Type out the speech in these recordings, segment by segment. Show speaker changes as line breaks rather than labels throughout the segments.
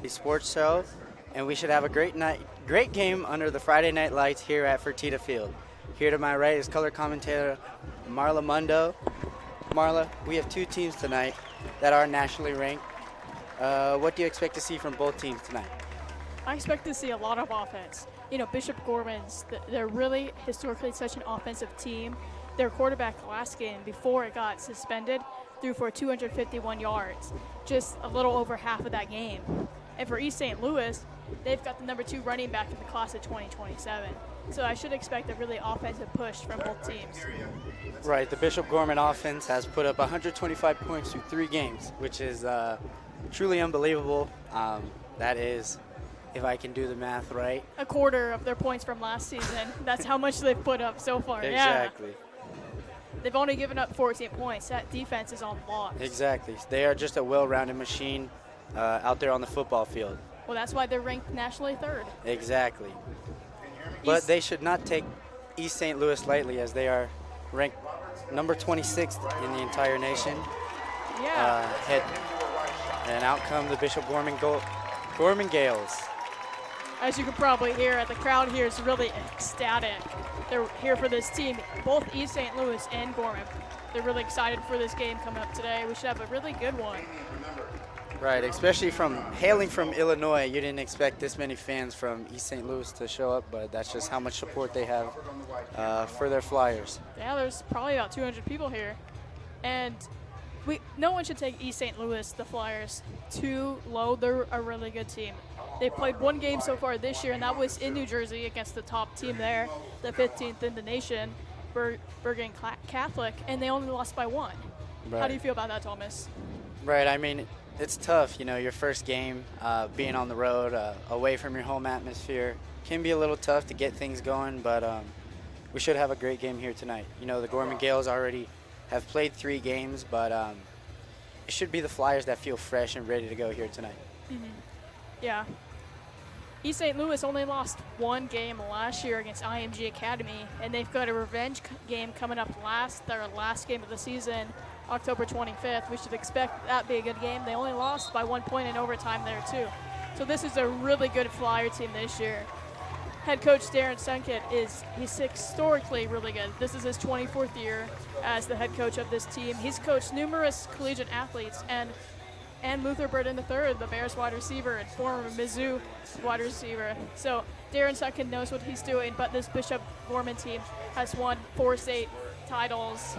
the sports show, and we should have a great game under the Friday night lights here at Fertitta Field. Here to my right is color commentator Marla Mundo. Marla, we have two teams tonight that are nationally ranked. What do you expect to see from both teams tonight?
I expect to see a lot of offense. You know, Bishop Gorman's, they're really historically such an offensive team. Their quarterback last game, before it got suspended, threw for 251 yards, just a little over half of that game. And for East St. Louis, they've got the number 2 running back in the class of 2027. So I should expect a really offensive push from both teams.
Right, the Bishop Gorman offense has put up 125 points through 3 games, which is truly unbelievable. That is, if I can do the math right.
A quarter of their points from last season. That's how much they've put up so far.
Exactly.
Yeah. They've only given up 14 points. That defense is on blocks.
Exactly. They are just a well-rounded machine out there on the football field.
Well, that's why they're ranked nationally 3rd.
Exactly. But they should not take East St. Louis lightly, as they are ranked number 26th in the entire nation.
Yeah.
And out come the Bishop Gorman Gales.
As you can probably hear, the crowd here is really ecstatic. They're here for this team, both East St. Louis and Gorman. They're really excited for this game coming up today. We should have a really good one.
Right, especially hailing from Illinois. You didn't expect this many fans from East St. Louis to show up, but that's just how much support they have for their Flyers.
Yeah, there's probably about 200 people here. And no one should take East St. Louis, the Flyers, too low. They're a really good team. They played one game so far this year, and that was in New Jersey against the top team there, the 15th in the nation, Bergen Catholic, and they only lost by 1.
Right.
How do you feel about that, Thomas?
Right, I mean, it's tough, your first game, being on the road, away from your home atmosphere, can be a little tough to get things going, but we should have a great game here tonight. The Gorman Gales already have played 3 games, but it should be the Flyers that feel fresh and ready to go here tonight.
Mm-hmm. Yeah. East St. Louis only lost 1 game last year against IMG Academy, and they've got a revenge game coming up their last game of the season, October 25th. We should expect that to be a good game. They only lost by 1 point in overtime there, too. So this is a really good Flyer team this year. Head coach Darren Sunkett he's historically really good. This is his 24th year as the head coach of this team. He's coached numerous collegiate athletes, and Luther Burden III, the Bears wide receiver and former Mizzou wide receiver. So Darren Sunkett knows what he's doing, but this Bishop Gorman team has won 4 state titles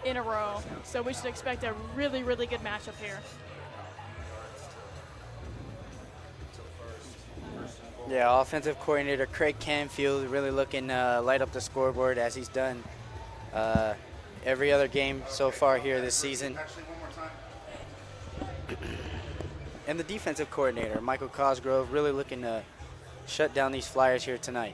in a row. So we should expect a really, really good matchup here.
Yeah, offensive coordinator Craig Canfield really looking to light up the scoreboard, as he's done every other game so far here this season. And the defensive coordinator, Michael Cosgrove, really looking to shut down these Flyers here tonight.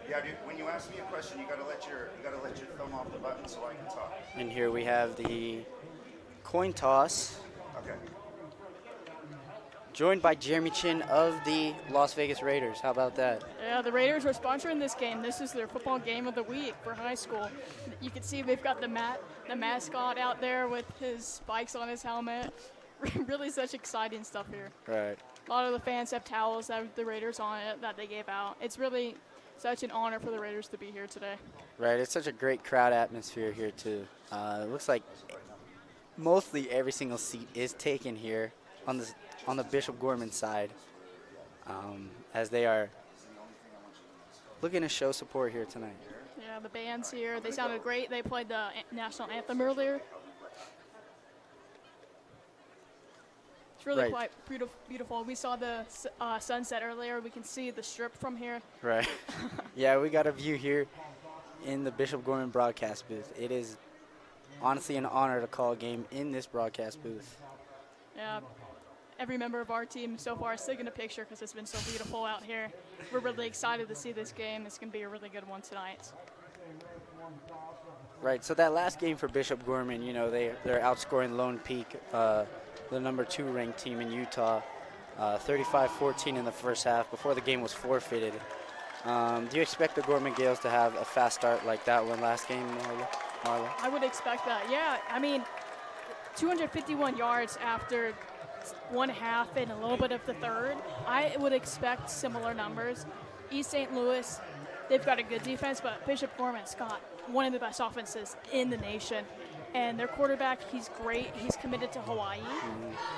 Yeah, dude, when you ask me a question, you gotta let your thumb off the button so I can talk.
And here we have the coin toss,
Okay.
joined by Jeremy Chin of the Las Vegas Raiders. How about that?
Yeah, the Raiders are sponsoring this game. This is their football game of the week for high school. You can see we've got the mascot out there with his spikes on his helmet. Really such exciting stuff here.
Right.
A lot of the fans have towels that have the Raiders on it that they gave out. It's really such an honor for the Raiders to be here today.
Right, it's such a great crowd atmosphere here too. It looks like mostly every single seat is taken here on the Bishop Gorman side, as they are looking to show support here tonight.
Yeah, the band's here. They sounded great. They played the national anthem earlier. It's really quite beautiful. We saw the sunset earlier. We can see the strip from here.
Right. Yeah, we got a view here in the Bishop Gorman broadcast booth. It is honestly an honor to call a game in this broadcast booth.
Yeah. Every member of our team so far is taking a picture because it's been so beautiful out here. We're really excited to see this game. It's going to be a really good one tonight.
Right, so that last game for Bishop Gorman, they're outscoring Lone Peak, the number 2 ranked team in Utah, 35-14 in the first half before the game was forfeited. Do you expect the Gorman Gales to have a fast start like that one last game? Marla?
I would expect that. Yeah, I mean, 251 yards after one half and a little bit of the third. I would expect similar numbers. East St. Louis, they've got a good defense, but Bishop Gorman's got one of the best offenses in the nation. And their quarterback, he's great. He's committed to Hawaii.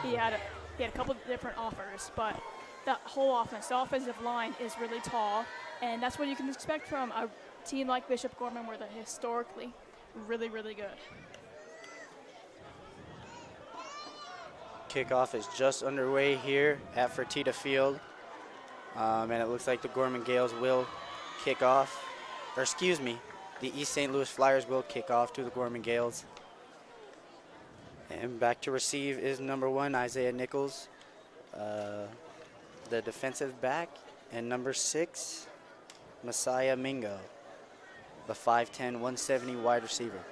He had a couple of different offers, but that whole offense, the offensive line is really tall, and that's what you can expect from a team like Bishop Gorman, where they're historically really, really good.
Kickoff is just underway here at Fertitta Field. And it looks like the Gorman Gales will kick off. Or excuse me, the East St. Louis Flyers will kick off to the Gorman Gales. And back to receive is number 1, Isaiah Nichols, the defensive back. And number 6, Messiah Mingo, the 5'10", 170 wide receiver.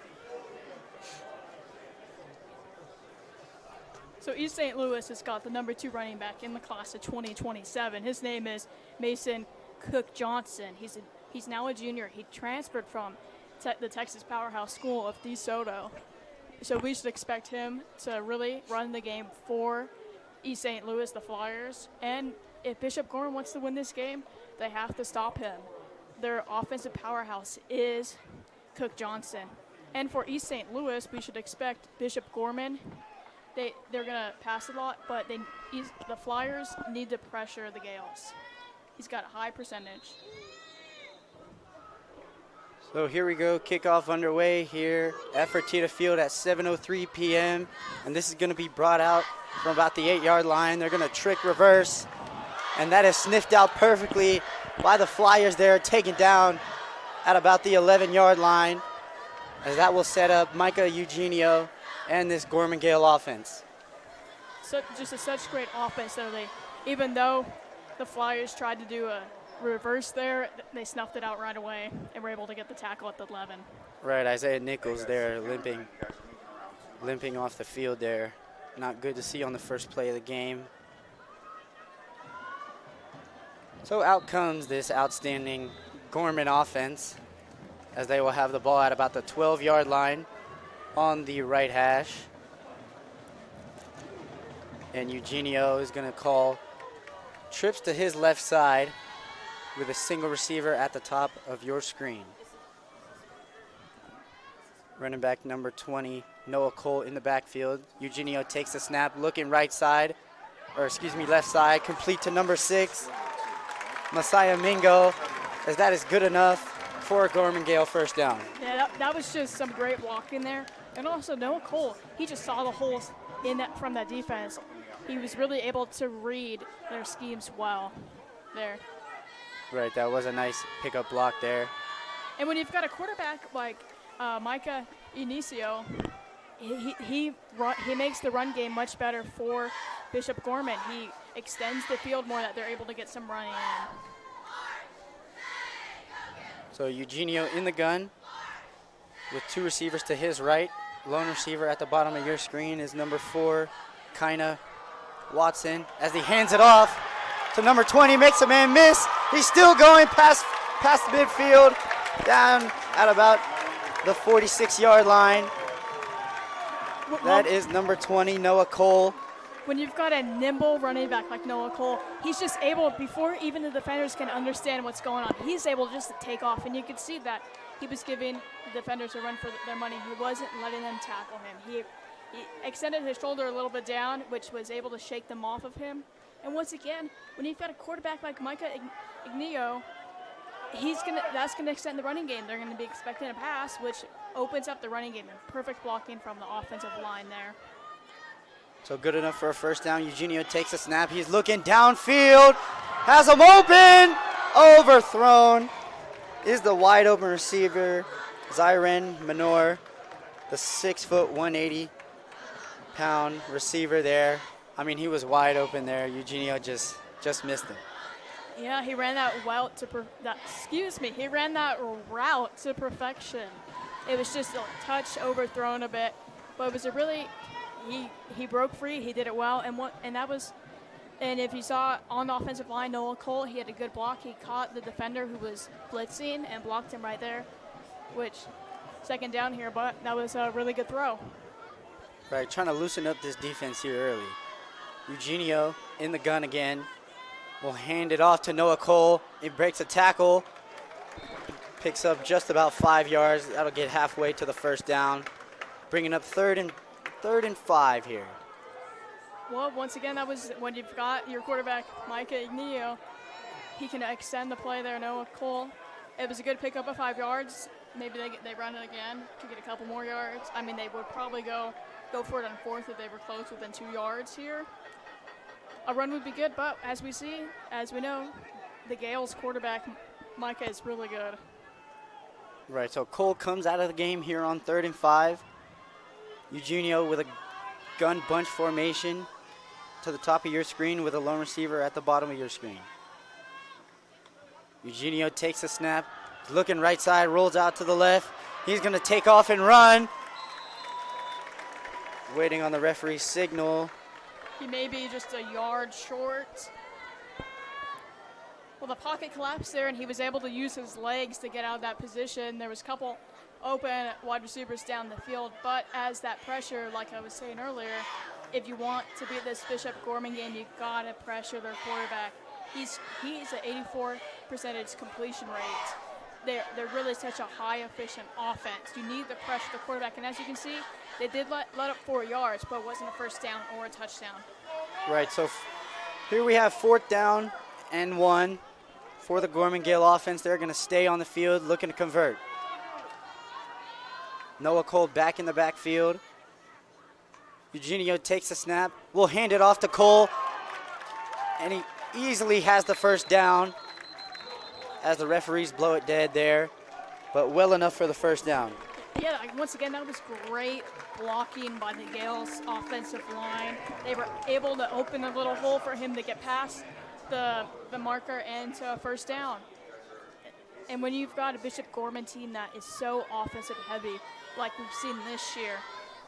So East St. Louis has got the number 2 running back in the class of 2027. His name is Mason Cook Johnson. He's now a junior. He transferred from the Texas Powerhouse School of DeSoto. So we should expect him to really run the game for East St. Louis, the Flyers. And if Bishop Gorman wants to win this game, they have to stop him. Their offensive powerhouse is Cook Johnson. And for East St. Louis, we should expect Bishop Gorman. They're going to pass a lot, but the Flyers need to pressure the Gales. He's got a high percentage.
So here we go, kickoff underway here at Fertitta Field at 7:03 p.m. And this is going to be brought out from about the 8-yard line. They're going to trick reverse, and that is sniffed out perfectly by the Flyers there, taken down at about the 11-yard line, as that will set up Micah Eugenio and this Gorman Gale offense.
So just such great offense, though. Even though the Flyers tried to do a reverse there, they snuffed it out right away and were able to get the tackle at the 11.
Right, Isaiah Nichols there limping off the field there. Not good to see on the first play of the game. So out comes this outstanding Gorman offense, as they will have the ball at about the 12-yard line on the right hash. And Eugenio is going to call trips to his left side with a single receiver at the top of your screen. Running back number 20, Noah Cole in the backfield. Eugenio takes the snap, looking right side, left side, complete to number 6, Messiah Mingo, as that is good enough for a Gorman Gale first down.
Yeah, that was just some great blocking there. And also Noah Cole, he just saw the holes from that defense. He was really able to read their schemes well there.
Right, that was a nice pickup block there.
And when you've got a quarterback like Micah Inicio, he makes the run game much better for Bishop Gorman. He extends the field more, that they're able to get some running in.
So Eugenio in the gun with 2 receivers to his right. Lone receiver at the bottom of your screen is number 4, Kaina Watson, as he hands it off to number 20, makes a man miss. He's still going past the midfield, down at about the 46-yard line. That is number 20, Noah Cole.
When you've got a nimble running back like Noah Cole, he's just able, before even the defenders can understand what's going on, he's able just to take off. And you could see that he was giving the defenders a run for their money. He wasn't letting them tackle him. He extended his shoulder a little bit down, which was able to shake them off of him. And once again, when you've got a quarterback like Micah Ignio, that's gonna extend the running game. They're gonna be expecting a pass, which opens up the running game. And perfect blocking from the offensive line there.
So good enough for a first down. Eugenio takes a snap. He's looking downfield, has him open, overthrown. Is the wide open receiver, Zyren Minor, the 6', 180-pound receiver there. I mean, he was wide open there. Eugenio just missed him.
Yeah, he ran that route to he ran that route to perfection. It was just a touch overthrown a bit, but it was a really he broke free. He did it well, and if you saw on the offensive line, Noah Cole, he had a good block. He caught the defender who was blitzing and blocked him right there, which second down here, but that was a really good throw.
Right, trying to loosen up this defense here early. Eugenio in the gun again. Will hand it off to Noah Cole. He breaks a tackle. Picks up just about 5 yards. That'll get halfway to the first down. Bringing up third and 5 here.
Well, once again, that was when you've got your quarterback, Micah Ignio. He can extend the play there, Noah Cole. It was a good pickup of 5 yards. Maybe they run it again to get a couple more yards. I mean, they would probably go for it on fourth if they were close within 2 yards here. A run would be good, but as we know, the Gales quarterback, Micah, is really good.
Right, so Cole comes out of the game here on 3rd and 5. Eugenio with a gun bunch formation to the top of your screen with a lone receiver at the bottom of your screen. Eugenio takes a snap, looking right side, rolls out to the left. He's going to take off and run. Waiting on the referee's signal.
He may be just a yard short. Well, the pocket collapsed there, and he was able to use his legs to get out of that position. There was a couple open wide receivers down the field, but as that pressure, like I was saying earlier, if you want to beat this Bishop Gorman game, you gotta pressure their quarterback. He's at 84% completion rate. They're really such a high efficient offense. You need to pressure the quarterback, and as you can see, they did let up 4 yards, but it wasn't a first down or a touchdown.
Right, so here we have 4th down and 1 for the Gorman Gale offense. They're going to stay on the field looking to convert. Noah Cole back in the backfield. Eugenio takes the snap. We'll hand it off to Cole, and he easily has the first down as the referees blow it dead there, but well enough for the first down.
Yeah, once again, that was great blocking by the Gales offensive line. They were able to open a little hole for him to get past the marker and to a first down. And when you've got a Bishop Gorman team that is so offensive heavy, like we've seen this year,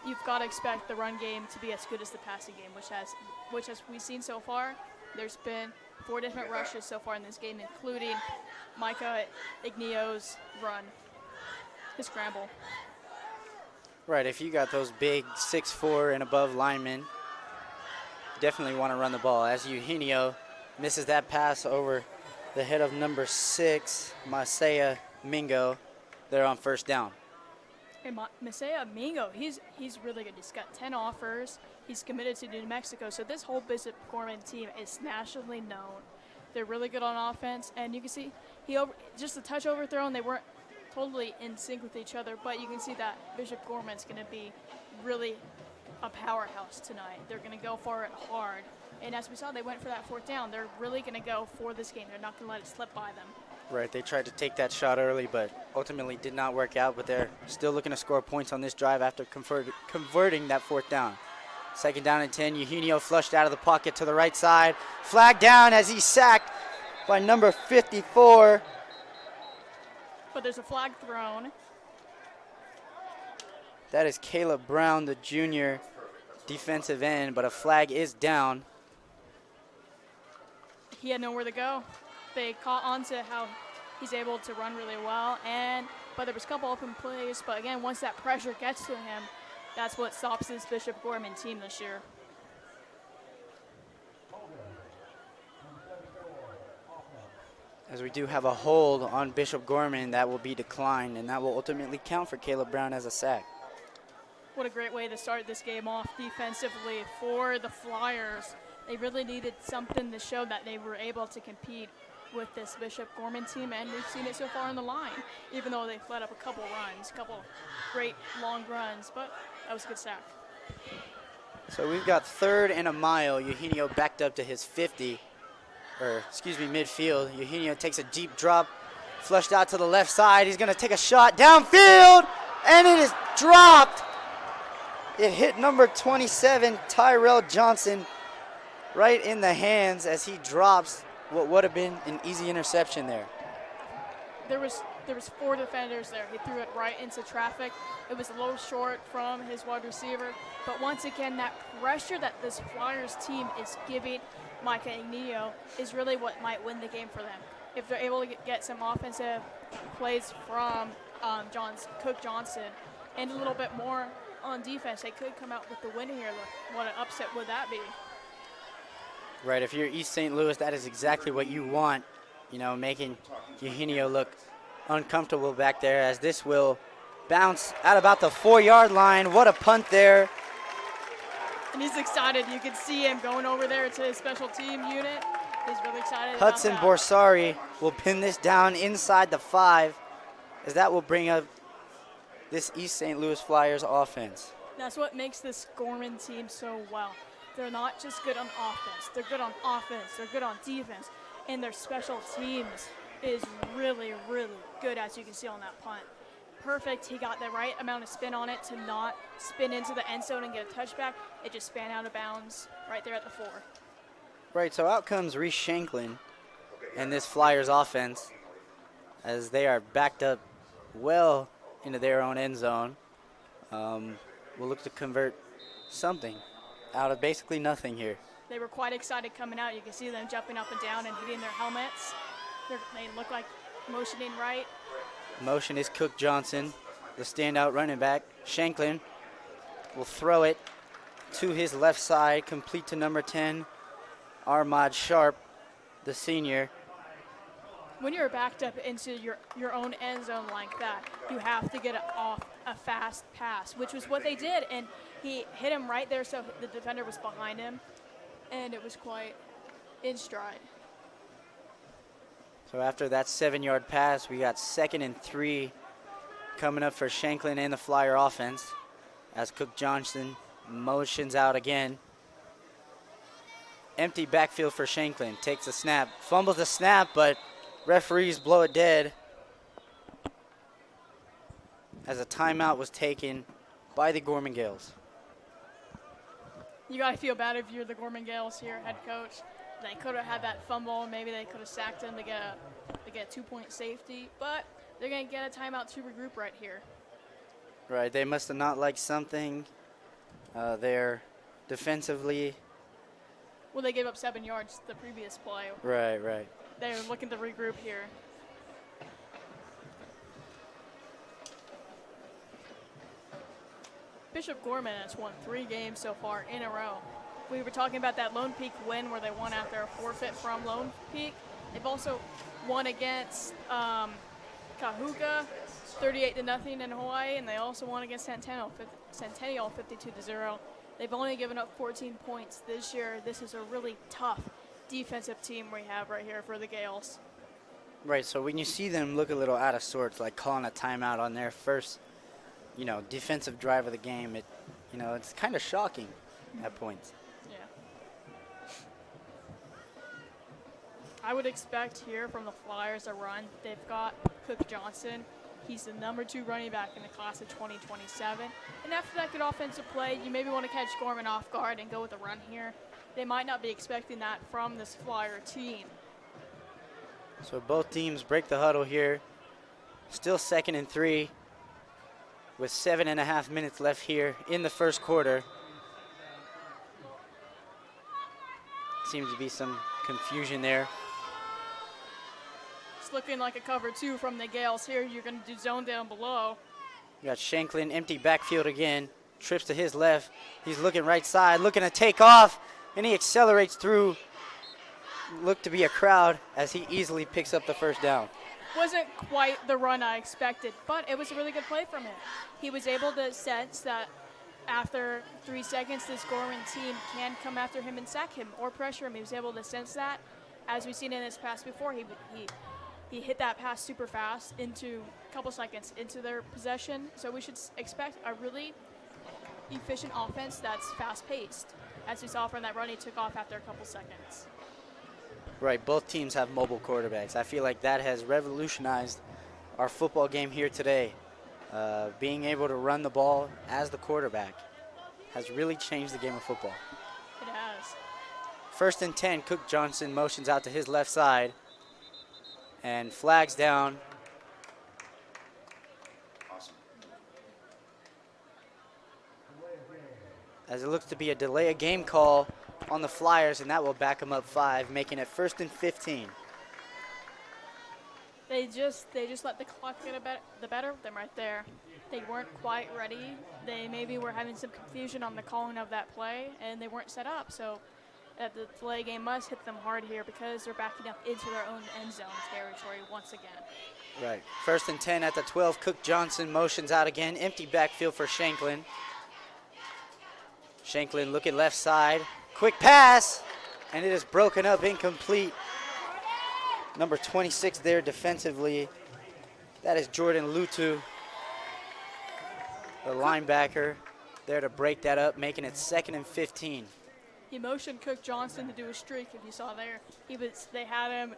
you've got to expect the run game to be as good as the passing game, which as we've seen so far, there's been 4 different rushes so far in this game, including Micah Ignio's run, his scramble.
Right, if you got those big 6'4" and above linemen, definitely want to run the ball. As Eugenio misses that pass over the head of number 6, Masaya Mingo, they're on first down.
And Masaya Mingo, he's really good. He's got 10 offers. He's committed to New Mexico. So this whole Bishop Gorman team is nationally known. They're really good on offense, and you can see just a touch overthrown. They weren't totally in sync with each other, but you can see that Bishop Gorman's going to be really a powerhouse tonight. They're going to go for it hard. And as we saw, they went for that 4th down. They're really going to go for this game. They're not going to let it slip by them.
Right, they tried to take that shot early, but ultimately did not work out, but they're still looking to score points on this drive after converting that 4th down. 2nd down and 10, Eugenio flushed out of the pocket to the right side. Flag down as he's sacked by number 54.
But there's a flag thrown.
That is Caleb Brown, the junior defensive end, but a flag is down.
He had nowhere to go. They caught on to how he's able to run really well, but there was a couple open plays. But again, once that pressure gets to him, that's what stops this Bishop Gorman team this year.
As we do have a hold on Bishop Gorman, that will be declined, and that will ultimately count for Caleb Brown as a sack.
What a great way to start this game off defensively for the Flyers. They really needed something to show that they were able to compete with this Bishop Gorman team, and we've seen it so far on the line, even though they've let up a couple great long runs, but that was a good sack.
So we've got 3rd and a mile. Eugenio backed up to his midfield. Eugenio takes a deep drop, flushed out to the left side. He's going to take a shot downfield, and it is dropped. It hit number 27, Tyrell Johnson, right in the hands as he drops what would have been an easy interception there.
There was 4 defenders there. He threw it right into traffic. It was a little short from his wide receiver. But once again, that pressure that this Flyers team is giving Micah Ignio is really what might win the game for them. If they're able to get some offensive plays from Cook Johnson, and a little bit more on defense, they could come out with the win here. What an upset would that be?
Right, if you're East St. Louis, that is exactly what you want, you know, making Eugenio look uncomfortable back there, as this will bounce at about the 4-yard line. What a punt there.
And he's excited. You can see him going over there to his special team unit. He's really excited
Hudson
about that.
Borsari will pin this down inside the 5, as that will bring up this East St. Louis Flyers offense.
That's what makes this Gorman team so well. They're not just good on offense. They're good on offense. They're good on defense. And their special teams is really, really good, as you can see on that punt. Perfect. He got the right amount of spin on it to not spin into the end zone and get a touchback. It just span out of bounds right there at the 4.
Right, so out comes Reese Shanklin and this Flyers offense, as they are backed up well into their own end zone. We'll look to convert something out of basically nothing here.
They were quite excited coming out. You can see them jumping up and down and hitting their helmets. They look like motioning right.
Motion is Cook Johnson, the standout running back. Shanklin will throw it to his left side, complete to number 10, Armad Sharp, the senior.
When you're backed up into your own end zone like that, you have to get it off a fast pass, which was what they did. And he hit him right there, so the defender was behind him, and it was quite in stride.
So after that 7-yard pass, we got 2nd and 3 coming up for Shanklin and the Flyer offense, as Cook Johnson motions out again. Empty backfield for Shanklin. Takes a snap, fumbles the snap, but referees blow it dead, as a timeout was taken by the Gorman Gales.
You got to feel bad if you're the Gorman Gales here, head coach. They could have had that fumble. Maybe they could have sacked him to get a 2-point safety. But they're going to get a timeout to regroup right here.
Right, they must have not liked something there defensively.
Well, they gave up 7 yards the previous play.
Right.
They're looking to regroup here. Bishop Gorman has won 3 games so far in a row. We were talking about that Lone Peak win where they won after a forfeit from Lone Peak. They've also won against Kahuga 38-0 in Hawaii, and they also won against Centennial 52-0. They've only given up 14 points this year. This is a really tough defensive team we have right here for the Gales.
Right, so when you see them look a little out of sorts, like calling a timeout on their first, defensive drive of the game, it's kind of shocking at points.
Yeah. I would expect here from the Flyers a run. They've got Cook Johnson. He's the number 2 running back in the class of 2027. And after that good offensive play, you maybe want to catch Gorman off guard and go with a run here. They might not be expecting that from this Flyer team.
So both teams break the huddle here. Still 2nd and 3 with 7.5 minutes left here in the first quarter. Seems to be some confusion there.
It's looking like a cover 2 from the Gales here. You're going to do zone down below.
You got Shanklin, empty backfield again. Trips to his left. He's looking right side, looking to take off, and he accelerates through. Looked to be a crowd as he easily picks up the first down.
Wasn't quite the run I expected, but it was a really good play from him. He was able to sense that after 3 seconds, this Gorman team can come after him and sack him or pressure him. He was able to sense that. As we've seen in this pass before, he hit that pass super fast into a couple seconds into their possession. So we should expect a really efficient offense that's fast-paced. As we saw from that run, he took off after a couple seconds.
Right, both teams have mobile quarterbacks. I feel like that has revolutionized our football game here today. Being able to run the ball as the quarterback has really changed the game of football.
It has.
1st and 10, Cook Johnson motions out to his left side and flags down.
Awesome.
As it looks to be a delay of game call on the Flyers, and that will back them up 5, making it 1st and 15.
They just let the clock get the better of them right there. They weren't quite ready. They maybe were having some confusion on the calling of that play, and they weren't set up. So the delay game must hit them hard here because they're backing up into their own end zone territory once again.
Right. 1st and 10 at the 12. Cook Johnson motions out again. Empty backfield for Shanklin. Shanklin looking left side. Quick pass, and it is broken up, incomplete. Number 26 there defensively. That is Jordan Lutu, the linebacker, there to break that up, making it 2nd and 15.
He motioned Cook Johnson to do a streak, if you saw there. They had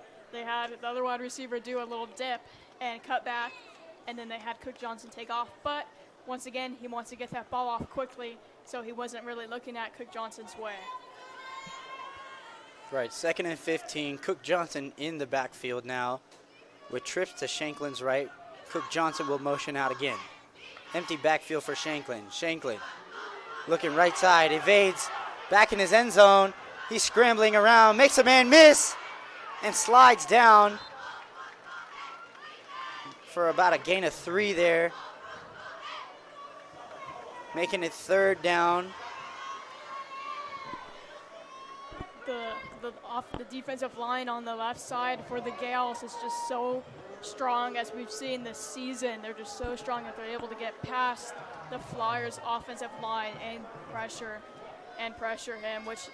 the other wide receiver do a little dip and cut back, and then they had Cook Johnson take off. But once again, he wants to get that ball off quickly, so he wasn't really looking at Cook Johnson's way.
Right, 2nd and 15. Cook Johnson in the backfield now with trips to Shanklin's right. Cook Johnson will motion out again. Empty backfield for Shanklin. Shanklin looking right side, evades, back in his end zone. He's scrambling around, makes a man miss, and slides down for about a gain of 3 there. Making it 3rd down. The
defensive line on the left side for the Gales is just so strong, as we've seen this season. They're just so strong that they're able to get past the Flyers' offensive line and pressure him, which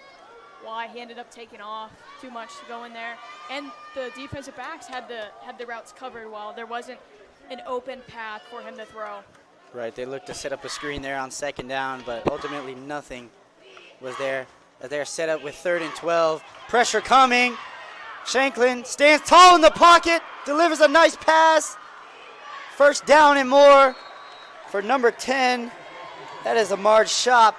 why he ended up taking off too much to go in there. And the defensive backs had the routes covered while there wasn't an open path for him to throw.
Right, they looked to set up a screen there on 2nd down, but ultimately nothing was there. They're set up with 3rd and 12. Pressure coming. Shanklin stands tall in the pocket, delivers a nice pass. 1st down and more for number 10. That is Ahmad Sharp,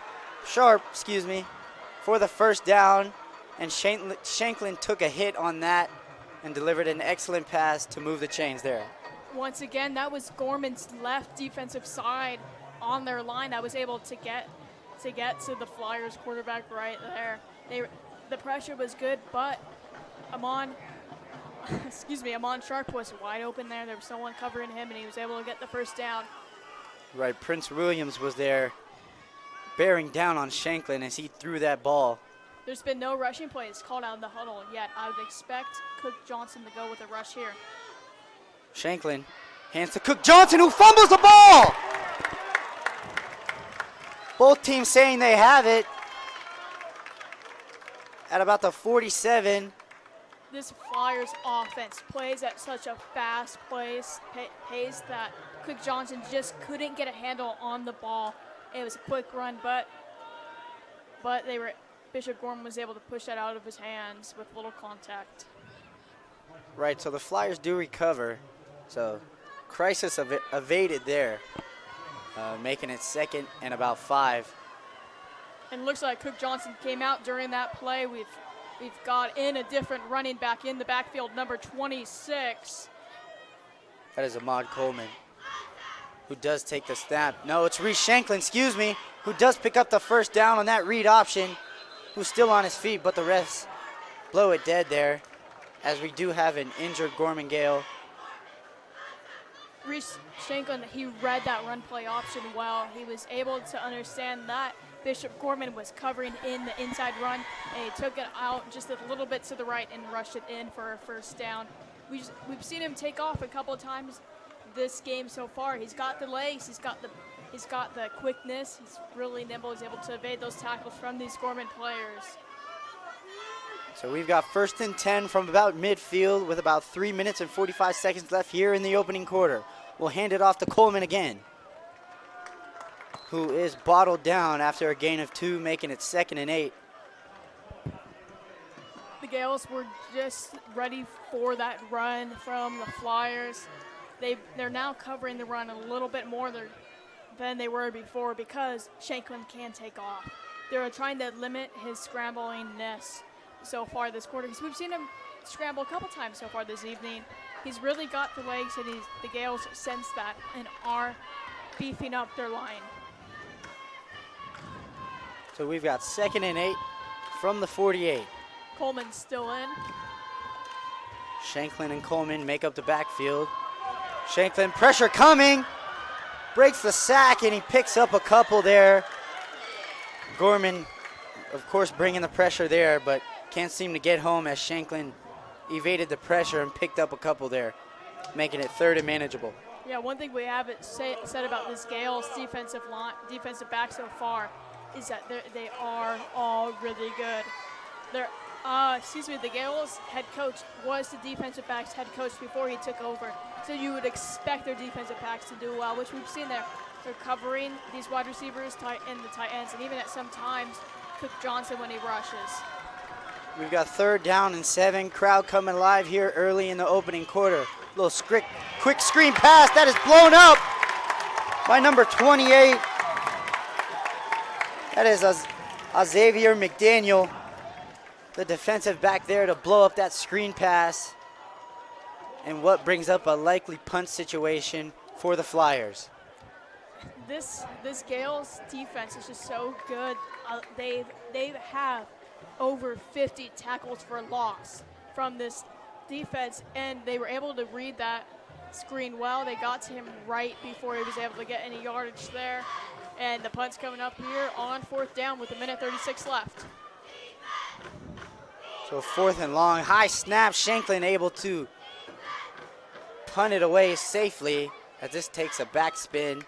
for the 1st down. And Shanklin took a hit on that and delivered an excellent pass to move the chains there.
Once again, that was Gorman's left defensive side on their line that was able to get to the Flyers quarterback right there. The pressure was good, but Ahmad Sharp was wide open there. There was someone covering him, and he was able to get the 1st down.
Right, Prince Williams was there bearing down on Shanklin as he threw that ball.
There's been no rushing plays called out in the huddle yet. I would expect Cook Johnson to go with a rush here.
Shanklin hands to Cook Johnson, who fumbles the ball. Both teams saying they have it at about the 47.
This Flyers offense plays at such a fast pace that Cook Johnson just couldn't get a handle on the ball. It was a quick run, but Bishop Gorman was able to push that out of his hands with little contact.
Right, so the Flyers do recover. So crisis evaded there, making it 2nd and about 5.
And looks like Cook Johnson came out during that play. We've got in a different running back in the backfield, number 26.
That is Ahmad Coleman, who does take the snap. No, it's Reese Shanklin, who does pick up the 1st down on that read option, who's still on his feet, but the refs blow it dead there, as we do have an injured Gorman Gale.
Reese Shanklin, he read that run play option well. He was able to understand that Bishop Gorman was covering in the inside run, and he took it out just a little bit to the right and rushed it in for a 1st down. We've seen him take off a couple of times this game so far. He's got the legs, he's got the quickness, he's really nimble, he's able to evade those tackles from these Gorman players.
So we've got 1st and 10 from about midfield with about 3 minutes and 45 seconds left here in the opening quarter. We'll hand it off to Coleman again, who is bottled down after a gain of 2, making it 2nd and 8.
The Gales were just ready for that run from the Flyers. They're now covering the run a little bit more than they were before because Shanklin can take off. They're trying to limit his scramblingness so far this quarter, because we've seen him scramble a couple times so far this evening. He's really got the legs, and the Gales sense that and are beefing up their line.
So we've got 2nd and 8 from the 48.
Coleman's still in.
Shanklin and Coleman make up the backfield. Shanklin, pressure coming. Breaks the sack, and he picks up a couple there. Gorman, of course, bringing the pressure there, but can't seem to get home as Shanklin evaded the pressure and picked up a couple there, making it third and manageable.
Yeah, one thing we haven't said about this Gales defensive back so far is that they are all really good. The Gales head coach was the defensive backs head coach before he took over, so you would expect their defensive backs to do well, which we've seen there. They're covering these wide receivers and the tight ends, and even at some times Cook Johnson when he rushes.
We've got 3rd down and 7. Crowd coming alive here early in the opening quarter. Little quick screen pass that is blown up by number 28. That is Xavier McDaniel, the defensive back there, to blow up that screen pass, and what brings up a likely punt situation for the Flyers.
This Gales defense is just so good. They have over 50 tackles for loss from this defense, and they were able to read that screen well. They got to him right before he was able to get any yardage there, and the punt's coming up here on 4th down with 1:36 left.
So 4th and long, high snap. Shanklin able to punt it away safely as this takes a backspin,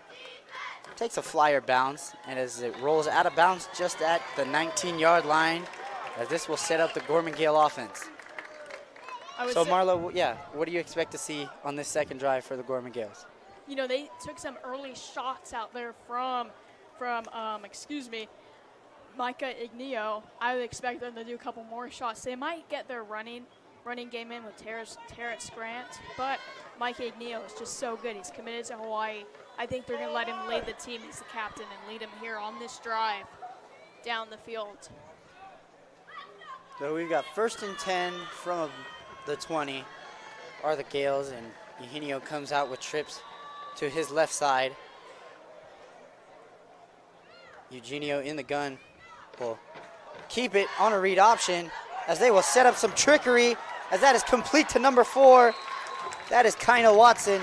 takes a Flyer bounce, and as it rolls out of bounds just at the 19-yard line, as this will set up the Gorman Gale offense. So Marla, yeah, what do you expect to see on this second drive for the Gorman Gales?
You know, they took some early shots out there from Micah Ignio. I would expect them to do a couple more shots. They might get their running game in with Terrence Grant, but Micah Ignio is just so good. He's committed to Hawaii. I think they're going to let him lead the team. He's the captain, and lead him here on this drive down the field.
So we've got 1st and 10 from the 20 are the Gales, and Eugenio comes out with trips to his left side. Eugenio in the gun will keep it on a read option as they will set up some trickery as that is complete to number 4. That is Kino Watson,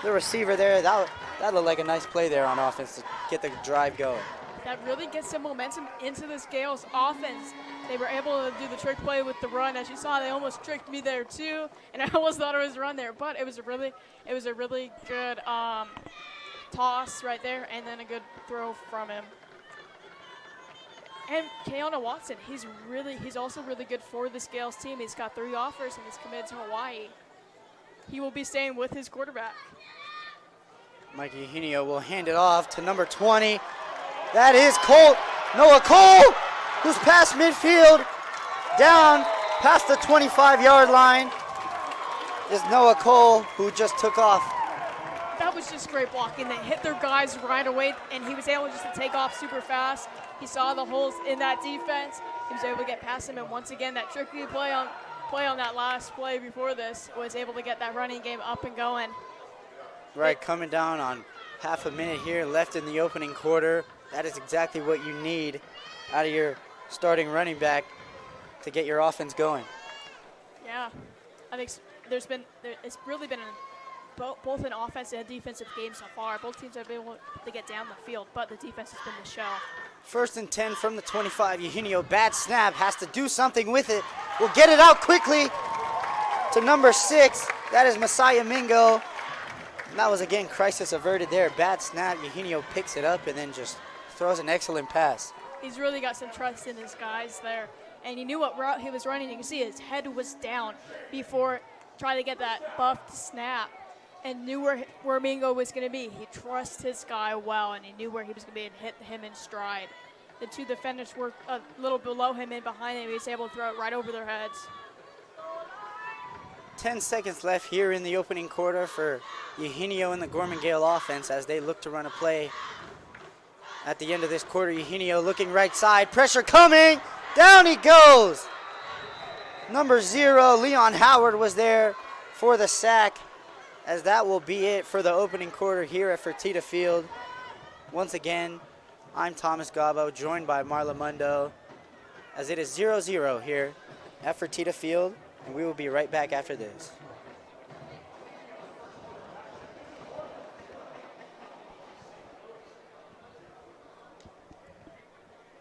the receiver there. That looked like a nice play there on offense to get the drive going.
That really gets some momentum into this Gales offense. They were able to do the trick play with the run. As you saw, they almost tricked me there too, and I almost thought it was a run there, but it was a really good toss right there, and then a good throw from him. And Keona Watson, he's also really good for this Gales team. He's got 3 offers and he's committed to Hawaii. He will be staying with his quarterback.
Mike Eugenio will hand it off to number 20. That is Noah Cole, who's past midfield, down past the 25-yard line is Noah Cole, who just took off.
That was just great blocking. They hit their guys right away, and he was able just to take off super fast. He saw the holes in that defense. He was able to get past him, and once again, that tricky play on that last play before this was able to get that running game up and going.
Right, coming down on half a minute here left in the opening quarter. That is exactly what you need out of your starting running back to get your offense going.
Yeah, I think it's really been both an offensive and defensive game so far. Both teams have been able to get down the field, but the defense has been the show.
1st and 10 from the 25. Eugenio, bad snap, has to do something with it. Will get it out quickly to number 6. That is Messiah Mingo. And that was, again, crisis averted there. Bad snap. Eugenio picks it up and then just throws an excellent pass.
He's really got some trust in his guys there. And he knew what route he was running. You can see his head was down before trying to get that buffed snap, and knew where Mingo was going to be. He trusts his guy well, and he knew where he was going to be and hit him in stride. The 2 defenders were a little below him and behind him. He was able to throw it right over their heads.
10 seconds left here in the opening quarter for Eugenio and the Gorman Gale offense as they look to run a play. At the end of this quarter, Eugenio looking right side. Pressure coming. Down he goes. Number 0, Leon Howard, was there for the sack, as that will be it for the opening quarter here at Fertitta Field. Once again, I'm Thomas Gabo, joined by Marla Mundo, as it is 0-0 here at Fertitta Field. and we will be right back after this.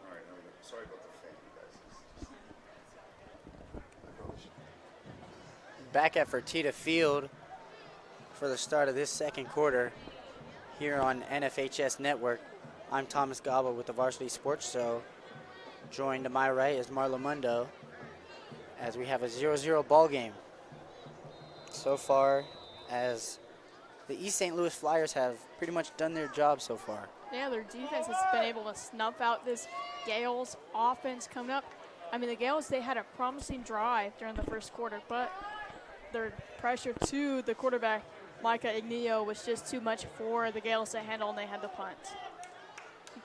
All right, sorry about the fan, you guys.
Back at Fertitta Field for the start of this second quarter here on NFHS Network. I'm Thomas Gaba with the Varsity Sports Show. Joined to my right is Marla Mundo as we have a 0-0 ball game. So far, as the East St. Louis Flyers have pretty much done their job so far.
Yeah, their defense has been able to snuff out this Gales offense coming up. I mean, the Gales, they had a promising drive during the first quarter, but their pressure to the quarterback, Micah Ignio, was just too much for the Gales to handle, and they had the punt.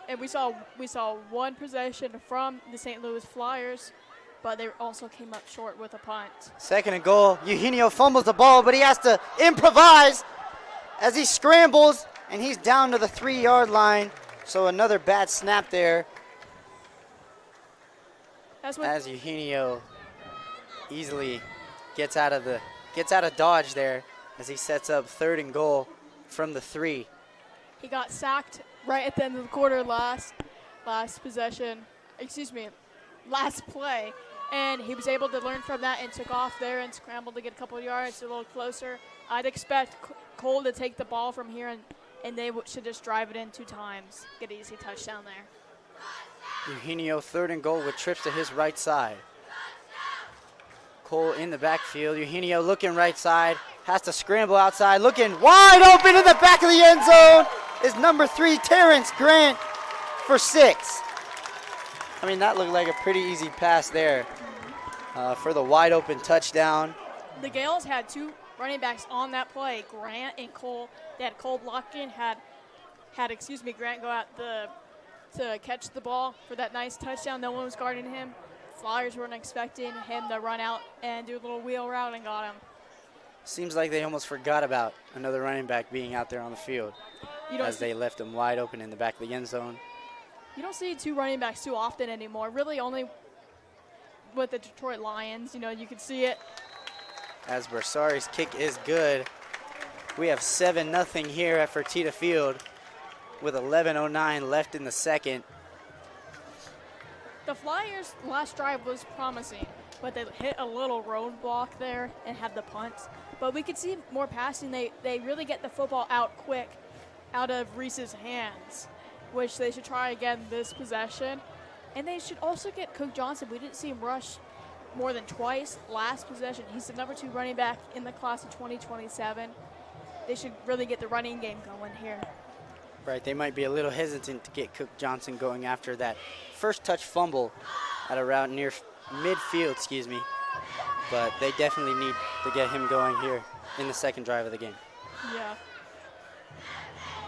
And we saw one possession from the St. Louis Flyers, but they also came up short with a punt.
Second and goal. Eugenio fumbles the ball, but he has to improvise as he scrambles, and he's down to the 3-yard line. So another bad snap there as Eugenio easily gets out of dodge there as he sets up 3rd and goal from the 3.
He got sacked right at the end of the quarter last play, and he was able to learn from that and took off there and scrambled to get a couple of yards a little closer. I'd expect Cole to take the ball from here, and they should just drive it in 2 times, get an easy touchdown there.
Eugenio 3rd and goal with trips to his right side. Cole in the backfield. Eugenio looking right side, has to scramble outside, looking wide open in the back of the end zone is number 3, Terrence Grant for 6. I mean, that looked like a pretty easy pass there for the wide open touchdown.
The Gales had 2 running backs on that play, Grant and Cole. They had Cole blocking, had Grant go out to catch the ball for that nice touchdown. No one was guarding him. Flyers weren't expecting him to run out and do a little wheel route and got him.
Seems like they almost forgot about another running back being out there on the field as they left him wide open in the back of the end zone.
You don't see 2 running backs too often anymore, really only with the Detroit Lions. You know, you can see it.
As Bersari's kick is good. We have 7-0 here at Fertitta Field with 11:09 left in the second.
The Flyers' last drive was promising, but they hit a little roadblock there and had the punt. But we could see more passing. They really get the football out quick out of Reese's hands, which they should try again this possession. And they should also get Cook Johnson. We didn't see him rush more than twice last possession. He's the number 2 running back in the class of 2027. They should really get the running game going here.
Right, they might be a little hesitant to get Cook Johnson going after that first touch fumble at around near midfield, but they definitely need to get him going here in the second drive of the game.
Yeah.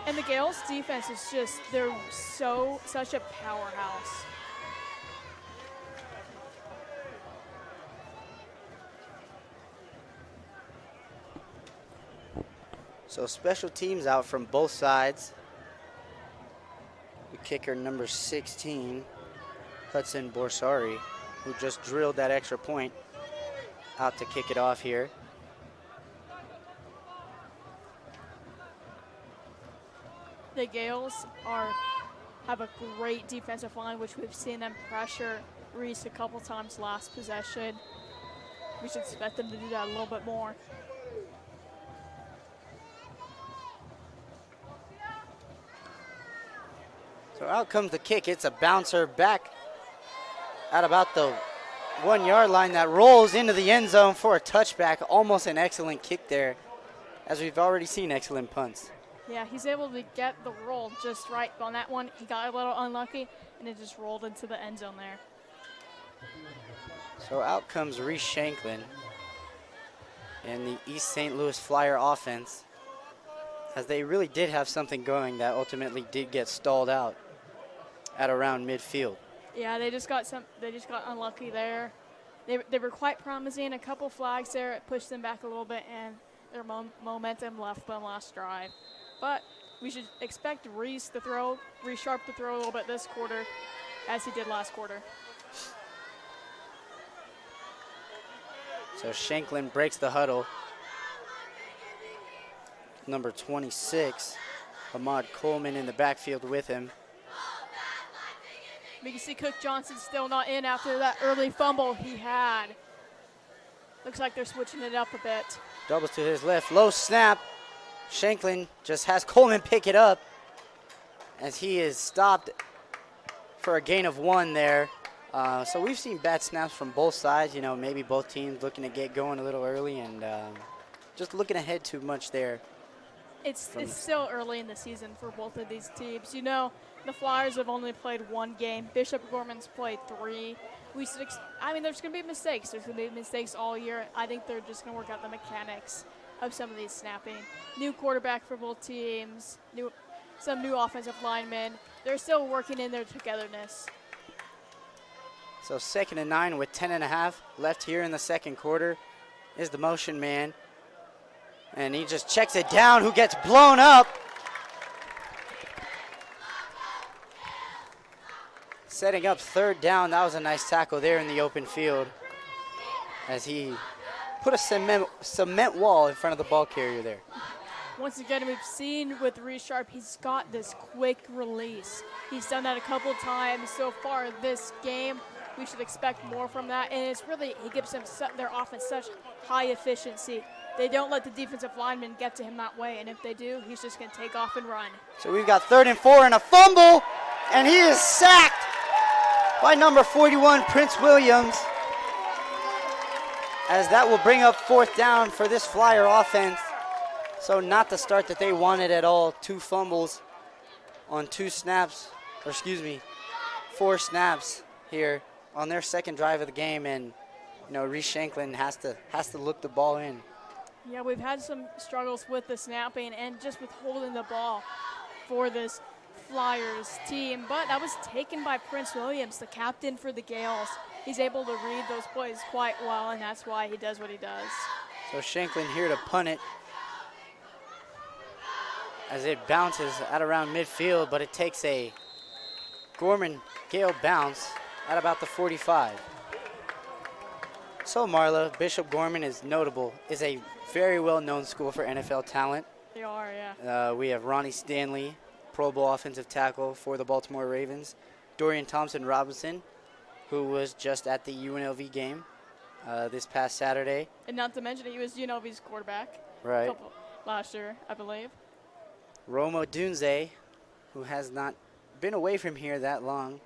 And the Gales defense is just, they're such a powerhouse.
So special teams out from both sides. The kicker number 16, Hudson Borsari, who just drilled that extra point, out to kick it off here.
The Gales have a great defensive line, which we've seen them pressure Reese a couple times last possession. We should expect them to do that a little bit more.
So out comes the kick. It's a bouncer back at about the 1-yard line that rolls into the end zone for a touchback. Almost an excellent kick there, as we've already seen excellent punts.
Yeah, he's able to get the roll just right on that one. He got a little unlucky, and it just rolled into the end zone there.
So out comes Reese Shanklin and the East St. Louis Flyer offense, as they really did have something going that ultimately did get stalled out at around midfield.
Yeah, they just got unlucky there. They were quite promising. A couple flags there, it pushed them back a little bit, and their momentum left them last drive. But we should expect Reese Sharp to throw a little bit this quarter, as he did last quarter.
So Shanklin breaks the huddle. Number 26, Ahmad Coleman in the backfield with him.
We can see Cook Johnson still not in after that early fumble he had. Looks like they're switching it up a bit.
Doubles to his left, low snap. Shanklin just has Coleman pick it up as he is stopped for a gain of 1 there. So we've seen bad snaps from both sides. You know, maybe both teams looking to get going a little early and just looking ahead too much there.
It's still early in the season for both of these teams. You know, the Flyers have only played 1 game. Bishop Gorman's played 3. I mean, there's going to be mistakes. There's going to be mistakes all year. I think they're just going to work out the mechanics of some of these snapping. New quarterback for both teams, some new offensive linemen. They're still working in their togetherness.
So 2nd and 9 with 10.5 left here in the second quarter is the motion man. And he just checks it down. Who gets blown up? Setting up 3rd down. That was a nice tackle there in the open field as he put a cement wall in front of the ball carrier there.
Once again, we've seen with Reece Sharp, he's got this quick release. He's done that a couple times so far this game. We should expect more from that. And it's really, he gives them their offense such high efficiency. They don't let the defensive linemen get to him that way. And if they do, he's just going to take off and run.
So we've got 3rd and 4 and a fumble. And he is sacked by number 41, Prince Williams. As that will bring up 4th down for this Flyer offense. So not the start that they wanted at all. 2 fumbles on 2 snaps, or excuse me, 4 snaps here on their second drive of the game, and you know Reece Shanklin has to look the ball in.
Yeah, we've had some struggles with the snapping and just with holding the ball for this Flyers team, but that was taken by Prince Williams, the captain for the Gales. He's able to read those plays quite well, and that's why he does what he does.
So Shanklin here to punt it as it bounces at around midfield, but it takes a Gorman Gale bounce at about the 45. So Marla, Bishop Gorman is notable, is a very well-known school for NFL talent.
They are, yeah.
We have Ronnie Stanley, Pro Bowl offensive tackle for the Baltimore Ravens. Dorian Thompson-Robinson, who was just at the UNLV game this past Saturday.
And not to mention, he was UNLV's quarterback.
Right.
Last year, I believe.
Romo Dunze, who has not been away from here that long,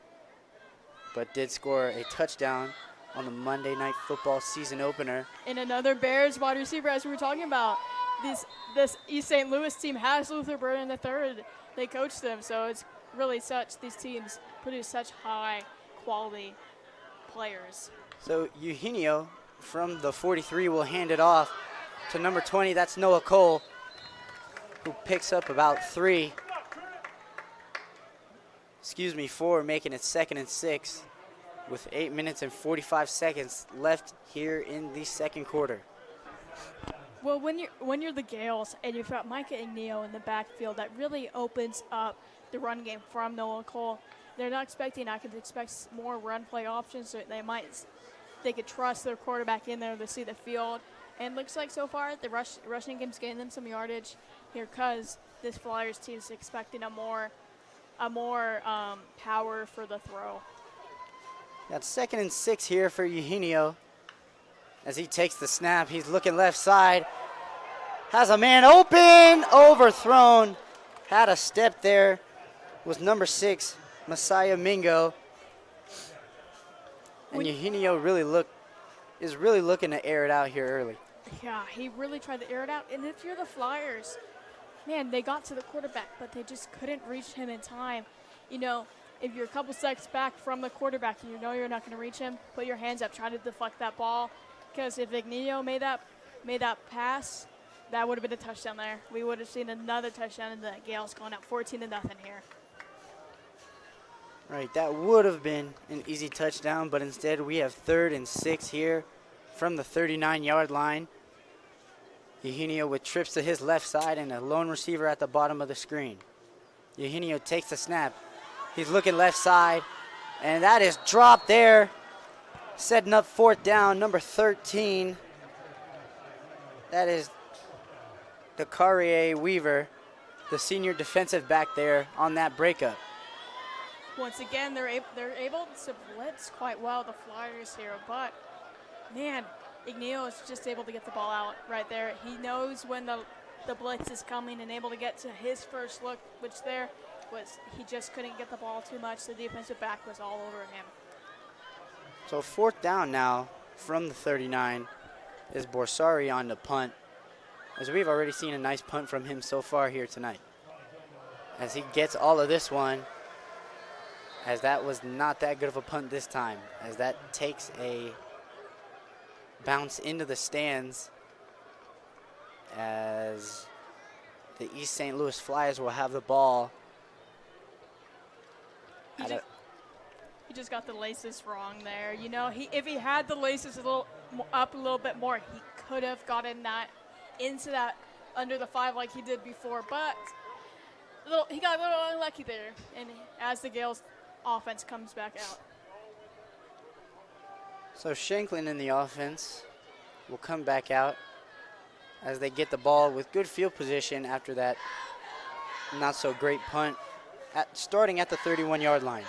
but did score a touchdown on the Monday Night Football season opener.
And another Bears wide receiver, as we were talking about. This East St. Louis team has Luther Burden III. They coach them, so it's really these teams produce such high quality players.
So Eugenio from the 43 will hand it off to number 20. That's Noah Cole, who picks up about 4, making it 2nd and 6 with 8 minutes and 45 seconds left here in the second quarter.
Well, when you're the Gales and you've got Micah Igneo in the backfield, that really opens up the run game from Noah Cole. They're not expecting, I could expect more run play options, so they could trust their quarterback in there to see the field. And looks like so far the rushing game's getting them some yardage here because this Flyers team is expecting a more power for the throw.
Got 2nd and 6 here for Eugenio. As he takes the snap, he's looking left side. Has a man open, overthrown. Had a step there. Was number 6, Messiah Mingo. And Eugenio is really looking to air it out here early.
Yeah, he really tried to air it out. And if you're the Flyers, man, they got to the quarterback, but they just couldn't reach him in time. You know, if you're a couple steps back from the quarterback and you know you're not going to reach him, put your hands up, try to deflect that ball. Because if Igneo made that pass, that would have been a touchdown there. We would have seen another touchdown, and the Gales going up 14-0 here.
Right, that would have been an easy touchdown, but instead we have 3rd and 6 here from the 39-yard line. Eugenio with trips to his left side and a lone receiver at the bottom of the screen. Eugenio takes the snap. He's looking left side, and that is dropped there. Setting up 4th down, number 13, That is the Carrier Weaver, the senior defensive back there on that breakup.
Once again, they're able to blitz quite well, the Flyers here, but man, Igneo is just able to get the ball out right there. He knows when the blitz is coming and able to get to his first look, which there was he just couldn't get the ball too much. The defensive back was all over him.
So 4th down now from the 39 is Borsari on the punt, as we've already seen a nice punt from him so far here tonight. As he gets all of this one, as that was not that good of a punt this time, as that takes a bounce into the stands, as the East St. Louis Flyers will have the ball.
He just got the laces wrong there. You know, if he had the laces up a little bit more, he could have gotten that into that under the 5 like he did before. But he got a little unlucky there, and as the Gales offense comes back out.
So Shanklin in the offense will come back out as they get the ball with good field position after that not so great punt, starting at the 31-yard line.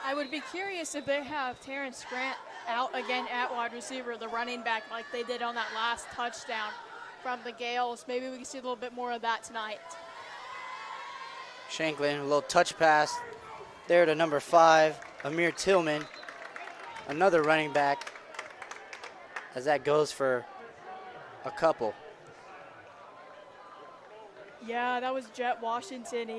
I would be curious if they have Terrence Grant out again at wide receiver, the running back, like they did on that last touchdown from the Gales. Maybe we can see a little bit more of that tonight.
Shanklin, a little touch pass there to number 5, Amir Tillman, another running back, as that goes for a couple.
Yeah, that was Jet Washington.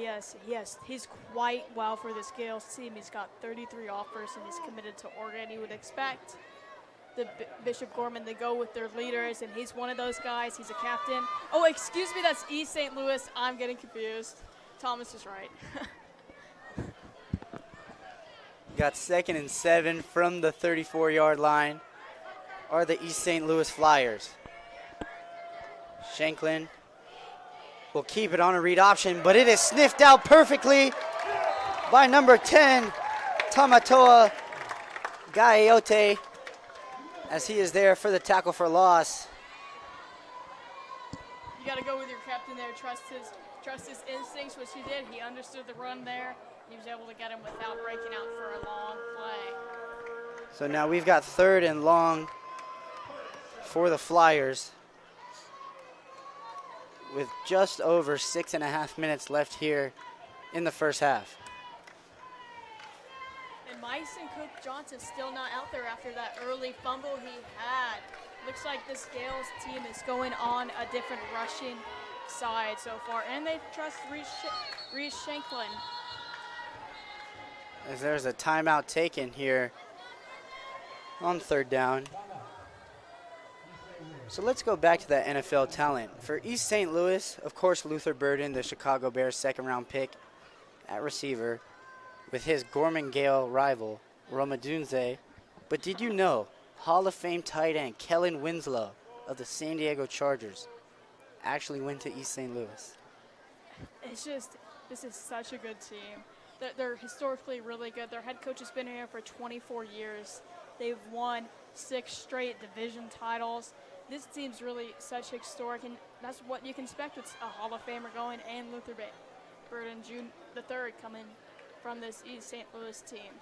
He's quite well for this Gales team. He's got 33 offers and he's committed to Oregon. You would expect the Bishop Gorman to go with their leaders, and he's one of those guys. He's a captain. Oh, excuse me, that's East St. Louis. I'm getting confused. Thomas is right.
Got 2nd and 7 from the 34-yard line are the East St. Louis Flyers. Shanklin will keep it on a read option, but it is sniffed out perfectly by number 10, Tamatoa Gaiote, as he is there for the tackle for loss.
You got to go with your captain there. Trust his instincts, which he did. He understood the run there. He was able to get him without breaking out for a long play.
So now we've got 3rd and long for the Flyers, with just over 6.5 minutes left here in the first half.
And Myson Cook Johnson still not out there after that early fumble he had. Looks like this Gales team is going on a different rushing side so far, and they trust Reese Shanklin.
As there's a timeout taken here on 3rd down. So let's go back to that NFL talent. For East St. Louis, of course, Luther Burden, the Chicago Bears 2nd-round pick at receiver, with his Gorman Gale rival, Roma Dunze. But did you know Hall of Fame tight end Kellen Winslow of the San Diego Chargers actually went to East St. Louis?
This is such a good team. They're historically really good. Their head coach has been here for 24 years. They've won 6 straight division titles. This team's really such historic, and that's what you can expect with a Hall of Famer going and Luther Burden June the 3rd coming from this East St. Louis team.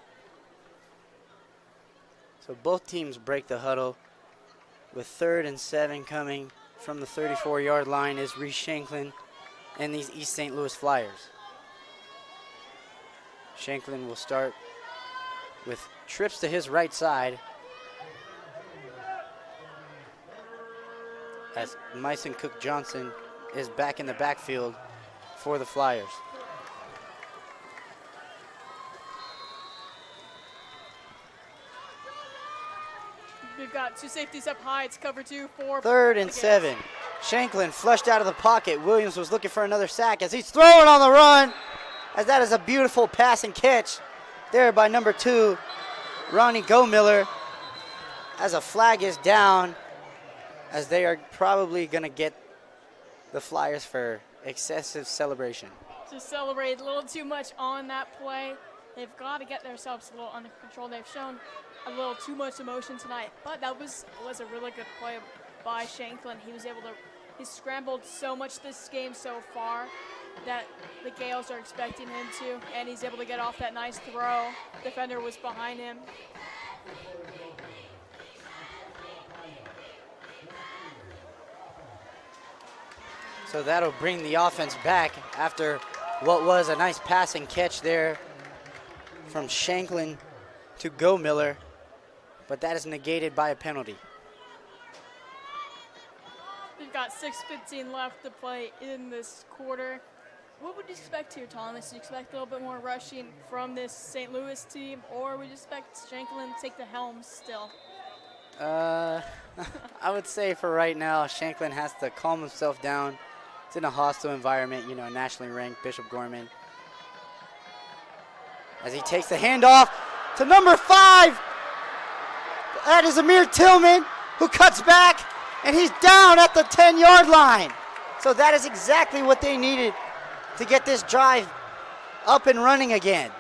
So both teams break the huddle with 3rd and 7 coming from the 34-yard line is Reese Shanklin and these East St. Louis Flyers. Shanklin will start with trips to his right side as Myson Cook Johnson is back in the backfield for the Flyers.
We've got 2 safeties up high. It's cover 2 for
3rd and 7. Shanklin flushed out of the pocket. Williams was looking for another sack as he's throwing on the run, as that is a beautiful pass and catch there by number 2, Ronnie Gomiller, as a flag is down, as they are probably going to get the Flyers for excessive celebration.
Just celebrate a little too much on that play. They've got to get themselves a little under control. They've shown a little too much emotion tonight, but that was a really good play by Shanklin. He was able to He's scrambled so much this game so far that the Gales are expecting him to, and he's able to get off that nice throw. Defender was behind him.
So that'll bring the offense back after what was a nice pass and catch there from Shanklin to Go Miller, but that is negated by a penalty.
We've got 6:15 left to play in this quarter. What would you expect here, Thomas? Do you expect a little bit more rushing from this St. Louis team, or would you expect Shanklin to take the helm still?
I would say for right now, Shanklin has to calm himself down. It's in a hostile environment, you know, nationally ranked Bishop Gorman. As he takes the handoff to number 5. That is Amir Tillman, who cuts back, and he's down at the 10-yard line. So that is exactly what they needed to get this drive up and running again.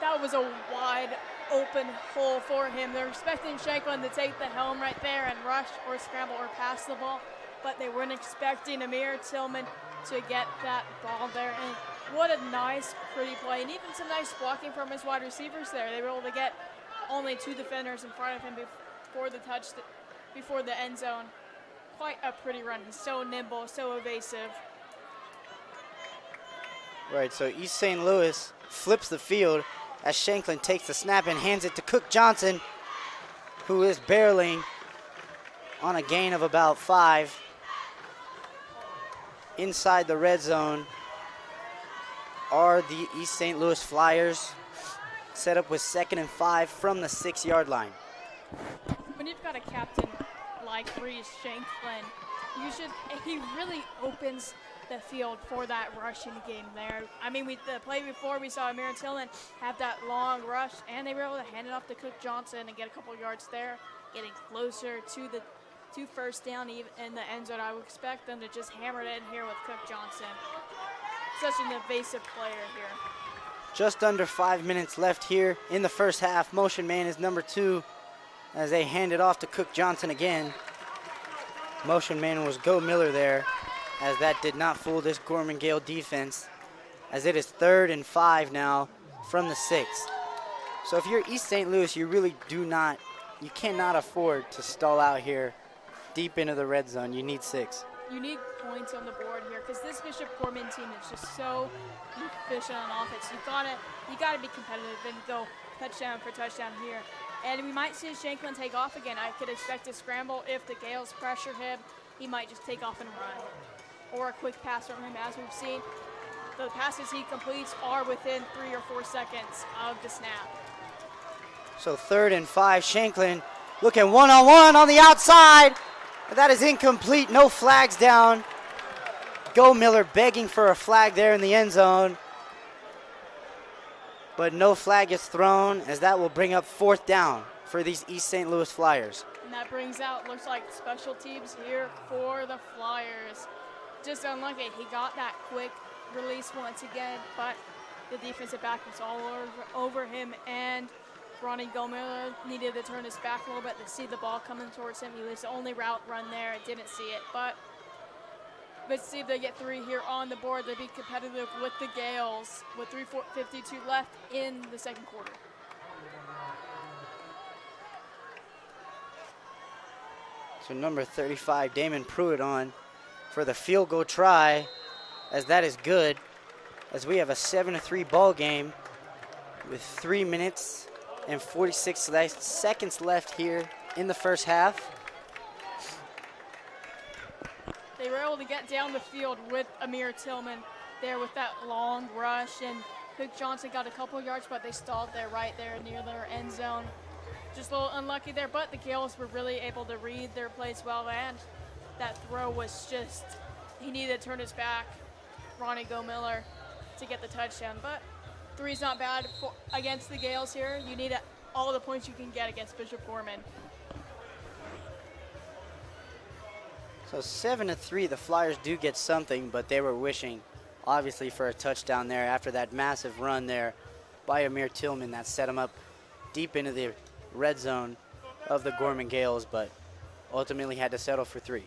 That was a wide open hole for him. They're expecting Shanklin to take the helm right there and rush or scramble or pass the ball, but they weren't expecting Amir Tillman to get that ball there. And what a nice, pretty play, and even some nice blocking from his wide receivers there. They were able to get only 2 defenders in front of him before the end zone. Quite a pretty run. He's so nimble, so evasive.
Right, so East St. Louis flips the field as Shanklin takes the snap and hands it to Cook Johnson, who is barreling on a gain of about 5. Inside the red zone are the East St. Louis Flyers, set up with 2nd and 5 from the 6-yard line.
When you've got a captain like Reese Shanklin, he really opens the field for that rushing game there. I mean, the play before we saw Amir Tillman have that long rush, and they were able to hand it off to Cook Johnson and get a couple yards there, getting closer to first down even in the end zone. I would expect them to just hammer it in here with Cook Johnson. Such an evasive player here.
Just under 5 minutes left here in the first half. Motion man is number 2 as they hand it off to Cook Johnson again. Motion man was Go Miller there, as that did not fool this Gorman Gale defense, as it is 3rd and 5 now from the 6. So if you're East St. Louis, you really you cannot afford to stall out here deep into the red zone. You need 6.
You need points on the board here because this Bishop Gorman team is just so efficient on offense. You got to be competitive and go touchdown for touchdown here. And we might see Shanklin take off again. I could expect a scramble if the Gales pressure him. He might just take off and run. Or a quick pass from him, as we've seen. The passes he completes are within 3 or 4 seconds of the snap.
So 3rd and 5, Shanklin looking one-on-one on the outside. That is incomplete, no flags down. Go Miller begging for a flag there in the end zone. But no flag is thrown, as that will bring up 4th down for these East St. Louis Flyers.
And that brings out, looks like special teams here for the Flyers. Just unlucky, he got that quick release once again, but the defensive back was all over him, and Ronnie Gomez needed to turn his back a little bit to see the ball coming towards him. He was the only route run there. Didn't see it, but let's see if they get 3 here on the board. They'll be competitive with the Gales with 3:52 left in the second quarter.
So number 35, Damon Pruitt on for the field goal try, as that is good, as we have a 7-3 ball game with 3 minutes and 46 seconds left here in the first half.
They were able to get down the field with Amir Tillman there with that long rush, and Cook Johnson got a couple yards, but they stalled there right there near their end zone. Just a little unlucky there, but the Gales were really able to read their plays well, and that throw was just, he needed to turn his back, Ronnie Go Miller, to get the touchdown. But 3's not bad against the Gales here. You need all the points you can get against Bishop Gorman.
So 7-3, the Flyers do get something, but they were wishing, obviously, for a touchdown there after that massive run there by Amir Tillman that set him up deep into the red zone of the Gorman Gales, but ultimately had to settle for 3.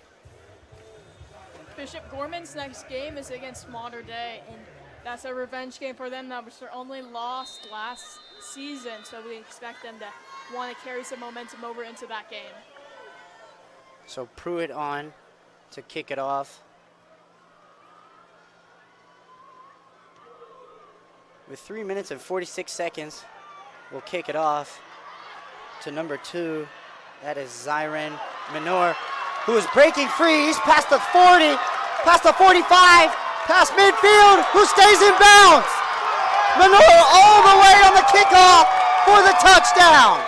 Bishop Gorman's next game is against Mater Day, and that's a revenge game for them. That was their only loss last season, so we expect them to want to carry some momentum over into that game.
So Pruitt on to kick it off. With 3 minutes and 46 seconds, we'll kick it off to number 2. That is Zyron Minor, who is breaking free. He's past the 40, past the 45, past midfield, who stays in bounds. Minor all the way on the kickoff for the touchdown.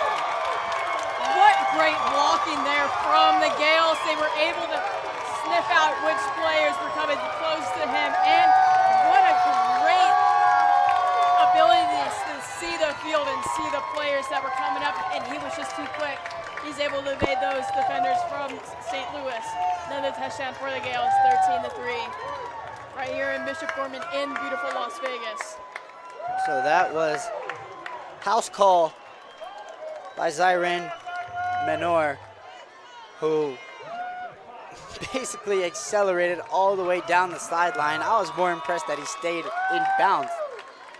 What great blocking there from the Gales. They were able to sniff out which players were coming close to him, and what a great ability to see the field and see the players that were coming up, and he was just too quick. He's able to evade those defenders from St. Louis. Another touchdown for the Gales, 13-3. Right here in Bishop Gorman in beautiful Las Vegas.
So that was house call by Zyron Minor, who basically accelerated all the way down the sideline. I was more impressed that he stayed in bounds,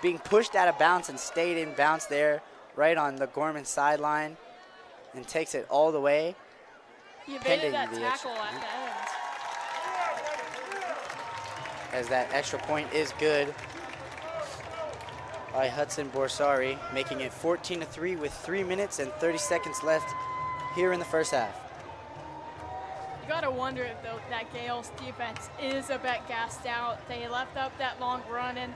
being pushed out of bounds and stayed in bounds there right on the Gorman sideline, and takes it all the way.
He evaded that tackle at the end.
As that extra point is good by Hudson Borsari, making it 14-3 with 3 minutes and 30 seconds left here in the first half.
You gotta wonder if that Gales defense is a bit gassed out. They left up that long run, and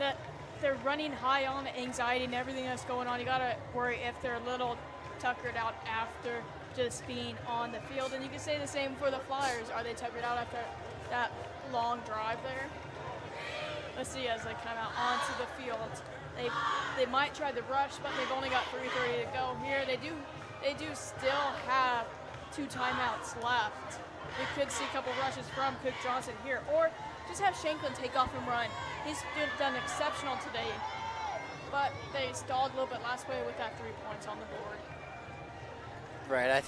that they're running high on anxiety and everything that's going on. You gotta worry if they're a little tuckered out after just being on the field. And you can say the same for the Flyers. Are they tuckered out after that long drive there? Let's see as they come out onto the field. They might try the rush, but they've only got 3:30 to go here. They do still have 2 timeouts left. We could see a couple rushes from Cook Johnson here, or just have Shanklin take off and run. He's done exceptional today, but they stalled a little bit last way with that 3 points on the board.
Right, I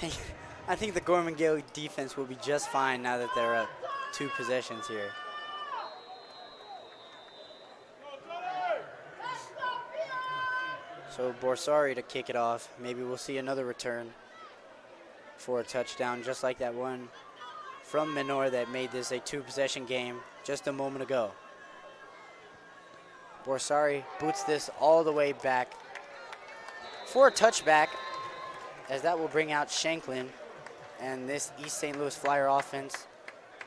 think the Gorman Gale defense will be just fine now that they're up 2 possessions here. So Borsari to kick it off. Maybe we'll see another return for a touchdown, just like that one from Minor that made this a 2-possession game just a moment ago. Borsari boots this all the way back for a touchback, as that will bring out Shanklin and this East St. Louis Flyer offense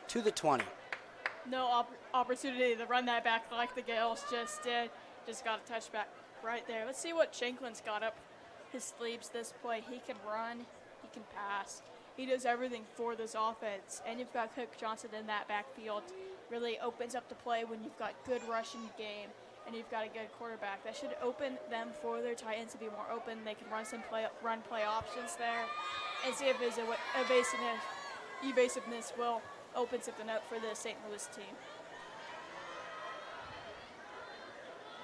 to the 20.
No opportunity to run that back like the Gales just did. Just got a touchback right there. Let's see what Shanklin's got up his sleeves this play. He can run, he can pass. He does everything for this offense. And you've got Cook Johnson in that backfield. Really opens up the play when you've got good rushing game and you've got a good quarterback. That should open them for their tight ends to be more open. They can run some run play options there and see if his evasiveness will open something up for the St. Louis team.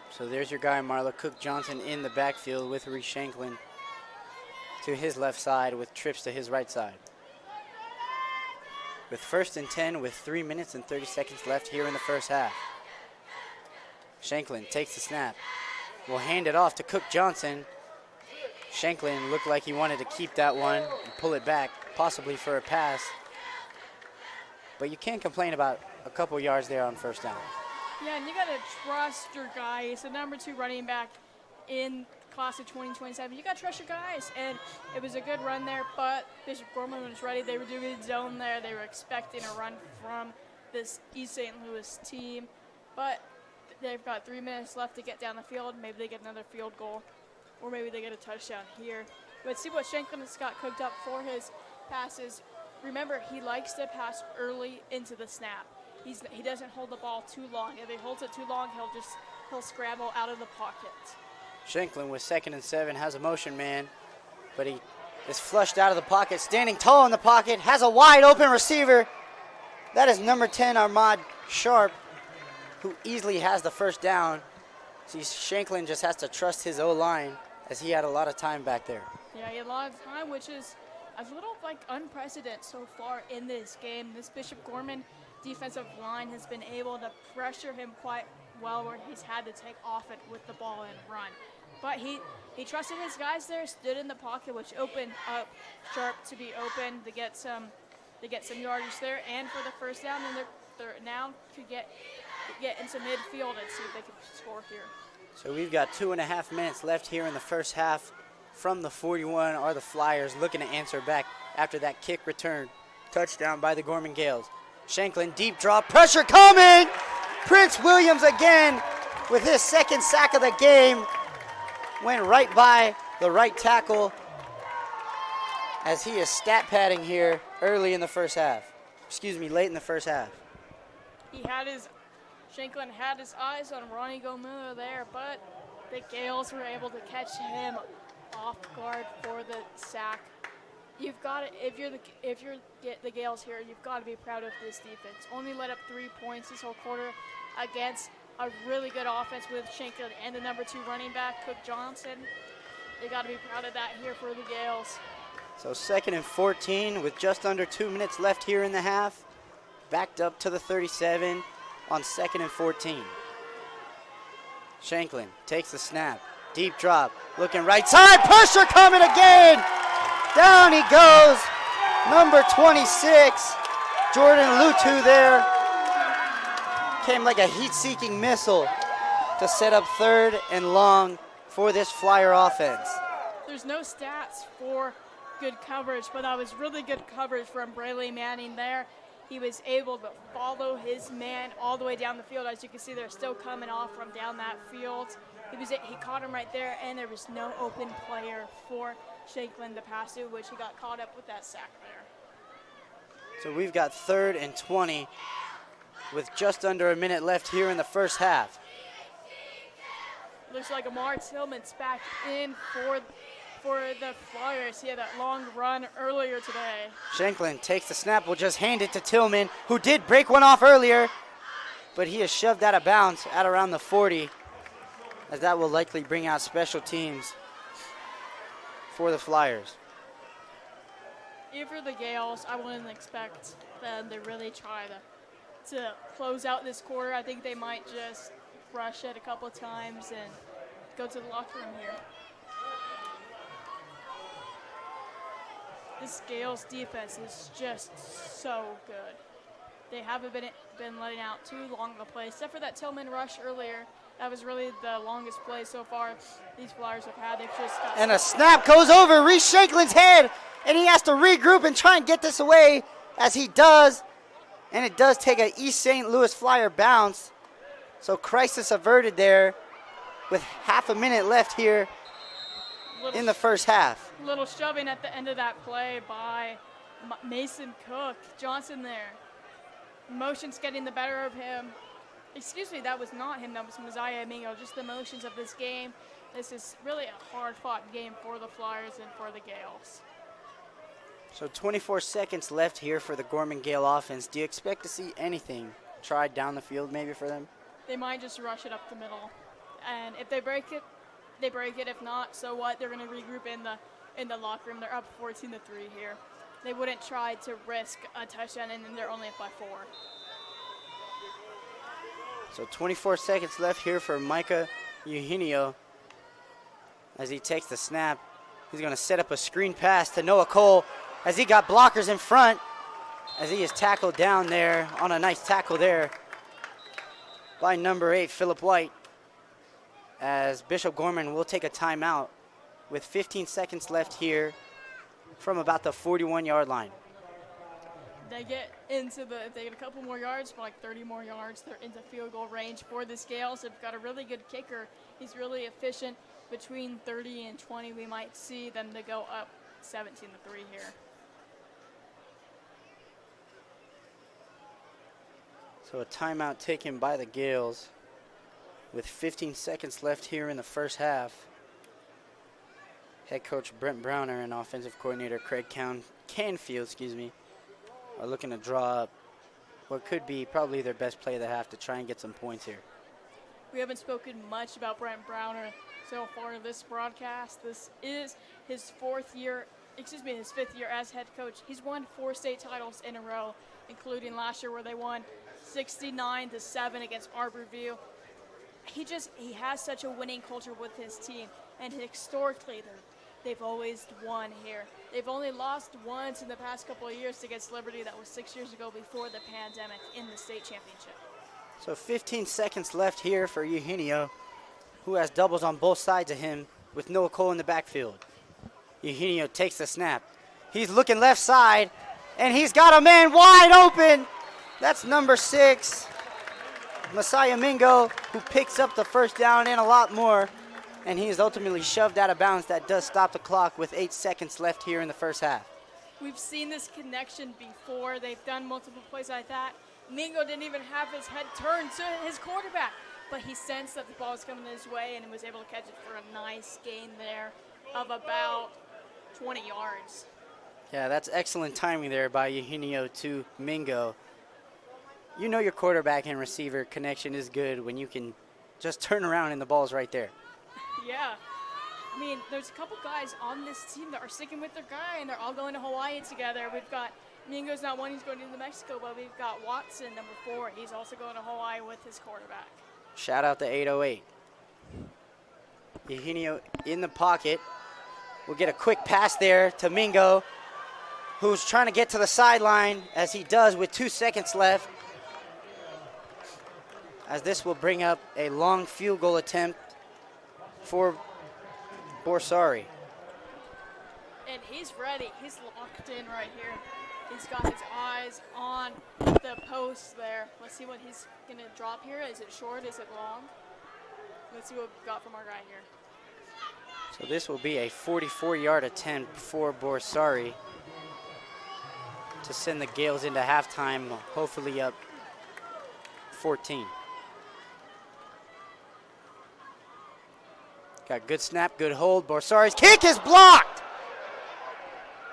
So there's your guy, Marla. Cook Johnson in the backfield with Reese Shanklin to his left side with trips to his right side. With 1st and 10 with 3 minutes and 30 seconds left here in the first half. Shanklin takes the snap. Will hand it off to Cook Johnson. Shanklin looked like he wanted to keep that one and pull it back, possibly for a pass. But you can't complain about a couple yards there on first down.
Yeah, and you got to trust your guy. He's the number 2 running back in class of 2027. You got to trust your guys. And it was a good run there, but Bishop Gorman was ready. They were doing zone there. They were expecting a run from this East St. Louis team. But they've got 3 minutes left to get down the field. Maybe they get another field goal, or maybe they get a touchdown here. But see what Shanklin's got cooked up for his passes. Remember, he likes to pass early into the snap. He doesn't hold the ball too long. If he holds it too long, he'll scramble out of the pocket.
Shanklin with 2nd and 7 has a motion man, but he is flushed out of the pocket, standing tall in the pocket, has a wide open receiver. That is number 10, Ahmad Sharp, who easily has the first down. See, Shanklin just has to trust his O-line, as he had a lot of time back there.
Yeah, he had a lot of time, which is a little like unprecedented so far in this game. This Bishop Gorman defensive line has been able to pressure him quite well where he's had to take off it with the ball and run. But he trusted his guys there, stood in the pocket, which opened up Sharp to be open to get some yardage there and for the first down. And they're now to get into midfield and see if they can score here.
So we've got 2.5 minutes left here in the first half. From the 41 are the Flyers looking to answer back after that kick return. Touchdown by the Gorman Gales. Shanklin, deep drop, pressure coming! Prince Williams again with his second sack of the game. Went right by the right tackle as he is stat padding here late in the first half.
Shanklin had his eyes on Ronnie Gomilla there, but the Gales were able to catch him off guard for the sack. You've got to, if you're the Gales here, you've got to be proud of this defense. Only let up 3 points this whole quarter against a really good offense with Shanklin and the number 2 running back, Cook Johnson. They got to be proud of that here for the Gales.
So 2nd and 14 with just under 2 minutes left here in the half. Backed up to the 37 on 2nd and 14. Shanklin takes the snap. Deep drop. Looking right side. Pressure coming again. Down he goes. Number 26. Jordan Lutu there. Came like a heat-seeking missile to set up 3rd and long for this Flyer offense.
There's no stats for good coverage, but that was really good coverage from Braylon Manning there. He was able to follow his man all the way down the field. As you can see, they're still coming off from down that field. He caught him right there, and there was no open player for Shanklin to pass to, which he got caught up with that sack there.
So we've got 3rd and 20 with just under a minute left here in the first half.
Looks like Amar Tillman's back in for the Flyers. He had that long run earlier today.
Shanklin takes the snap, will just hand it to Tillman, who did break one off earlier, but he is shoved out of bounds at around the 40, as that will likely bring out special teams for the Flyers.
If you're the Gales, I wouldn't expect them to really try to close out this quarter. I think they might just rush it a couple of times and go to the locker room here. This Gales defense is just so good. They haven't been letting out too long of a play, except for that Tillman rush earlier. That was really the longest play so far these Flyers have had. They've just got
and a snap goes over Reese Shanklin's head, and he has to regroup and try and get this away, as he does. And it does take an East St. Louis Flyer bounce. So crisis averted there with half a minute left here in the first half.
Little shoving at the end of that play by Mason Cook. Johnson there. Motions getting the better of him. Excuse me, that was not him. That was Messiah Amigo. Just the motions of this game. This is really a hard-fought game for the Flyers and for the Gales.
So 24 seconds left here for the Gorman Gale offense. Do you expect to see anything tried down the field maybe for them?
They might just rush it up the middle. And if they break it, they break it. If not, so what? They're going to regroup in the locker room. They're up 14-3 here. They wouldn't try to risk a touchdown, and then they're only up by 4.
So 24 seconds left here for Micah Eugenio as he takes the snap. He's going to set up a screen pass to Noah Cole as he got blockers in front, as he is tackled down there on a nice tackle there by number 8, Phillip White, as Bishop Gorman will take a timeout with 15 seconds left here from about the 41-yard line.
They get into if they get a couple more yards, like 30 more yards, they're into field goal range for the Gales. They've got a really good kicker. He's really efficient. Between 30 and 20, we might see them to go up 17-3 here.
So a timeout taken by the Gales with 15 seconds left here in the first half. Head coach Brent Browner and offensive coordinator Craig Canfield, are looking to draw up what could be probably their best play of the half to try and get some points here.
We haven't spoken much about Brent Browner so far in this broadcast. This is his 4th year his 5th year as head coach. He's won 4 state titles in a row, including last year where they won 69-7 against Arborview. He has such a winning culture with his team, and historically they've always won here. They've only lost once in the past couple of years against Liberty. That was 6 years ago before the pandemic in the state championship.
So 15 seconds left here for Eugenio, who has doubles on both sides of him with Noah Cole in the backfield. Eugenio takes the snap. He's looking left side, and he's got a man wide open. That's number 6, Messiah Mingo, who picks up the first down and a lot more, and he is ultimately shoved out of bounds. That does stop the clock with 8 seconds left here in the first half.
We've seen this connection before. They've done multiple plays like that. Mingo didn't even have his head turned to his quarterback, but he sensed that the ball was coming his way and was able to catch it for a nice gain there of about 20 yards.
Yeah, that's excellent timing there by Eugenio to Mingo. You know your quarterback and receiver connection is good when you can just turn around and the ball's right there.
Yeah. I mean, there's a couple guys on this team that are sticking with their guy, and they're all going to Hawaii together. We've got Mingo's not one, he's going to New Mexico, but we've got Watson, number 4. He's also going to Hawaii with his quarterback.
Shout out to 808. Eugenio in the pocket. We'll get a quick pass there to Mingo, who's trying to get to the sideline, as he does with 2 seconds left, as this will bring up a long field goal attempt for Borsari.
And he's ready. He's locked in right here. He's got his eyes on the post there. Let's see what he's going to drop here. Is it short? Is it long? Let's see what we've got from our guy here.
So this will be a 44-yard attempt for Borsari to send the Gales into halftime, hopefully up 14. Got good snap, good hold. Borsari's kick is blocked!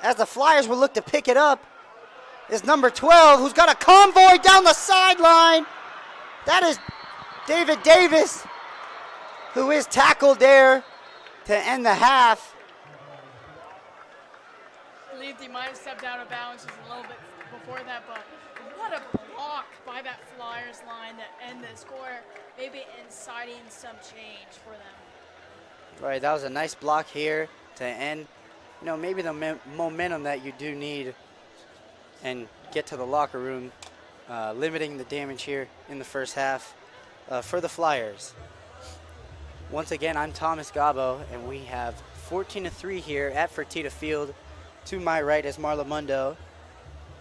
As the Flyers will look to pick it up, is number 12, who's got a convoy down the sideline. That is David Davis, who is tackled there to end the half.
I believe he might have stepped out of bounds just a little bit before that, but what a block by that Flyers line that end the score, maybe inciting some change for them.
Right, that was a nice block here to end, maybe the momentum that you do need and get to the locker room, limiting the damage here in the first half for the Flyers. Once again, I'm Thomas Gabo, and we have 14-3 here at Fertitta Field. To my right is Marla Mundo,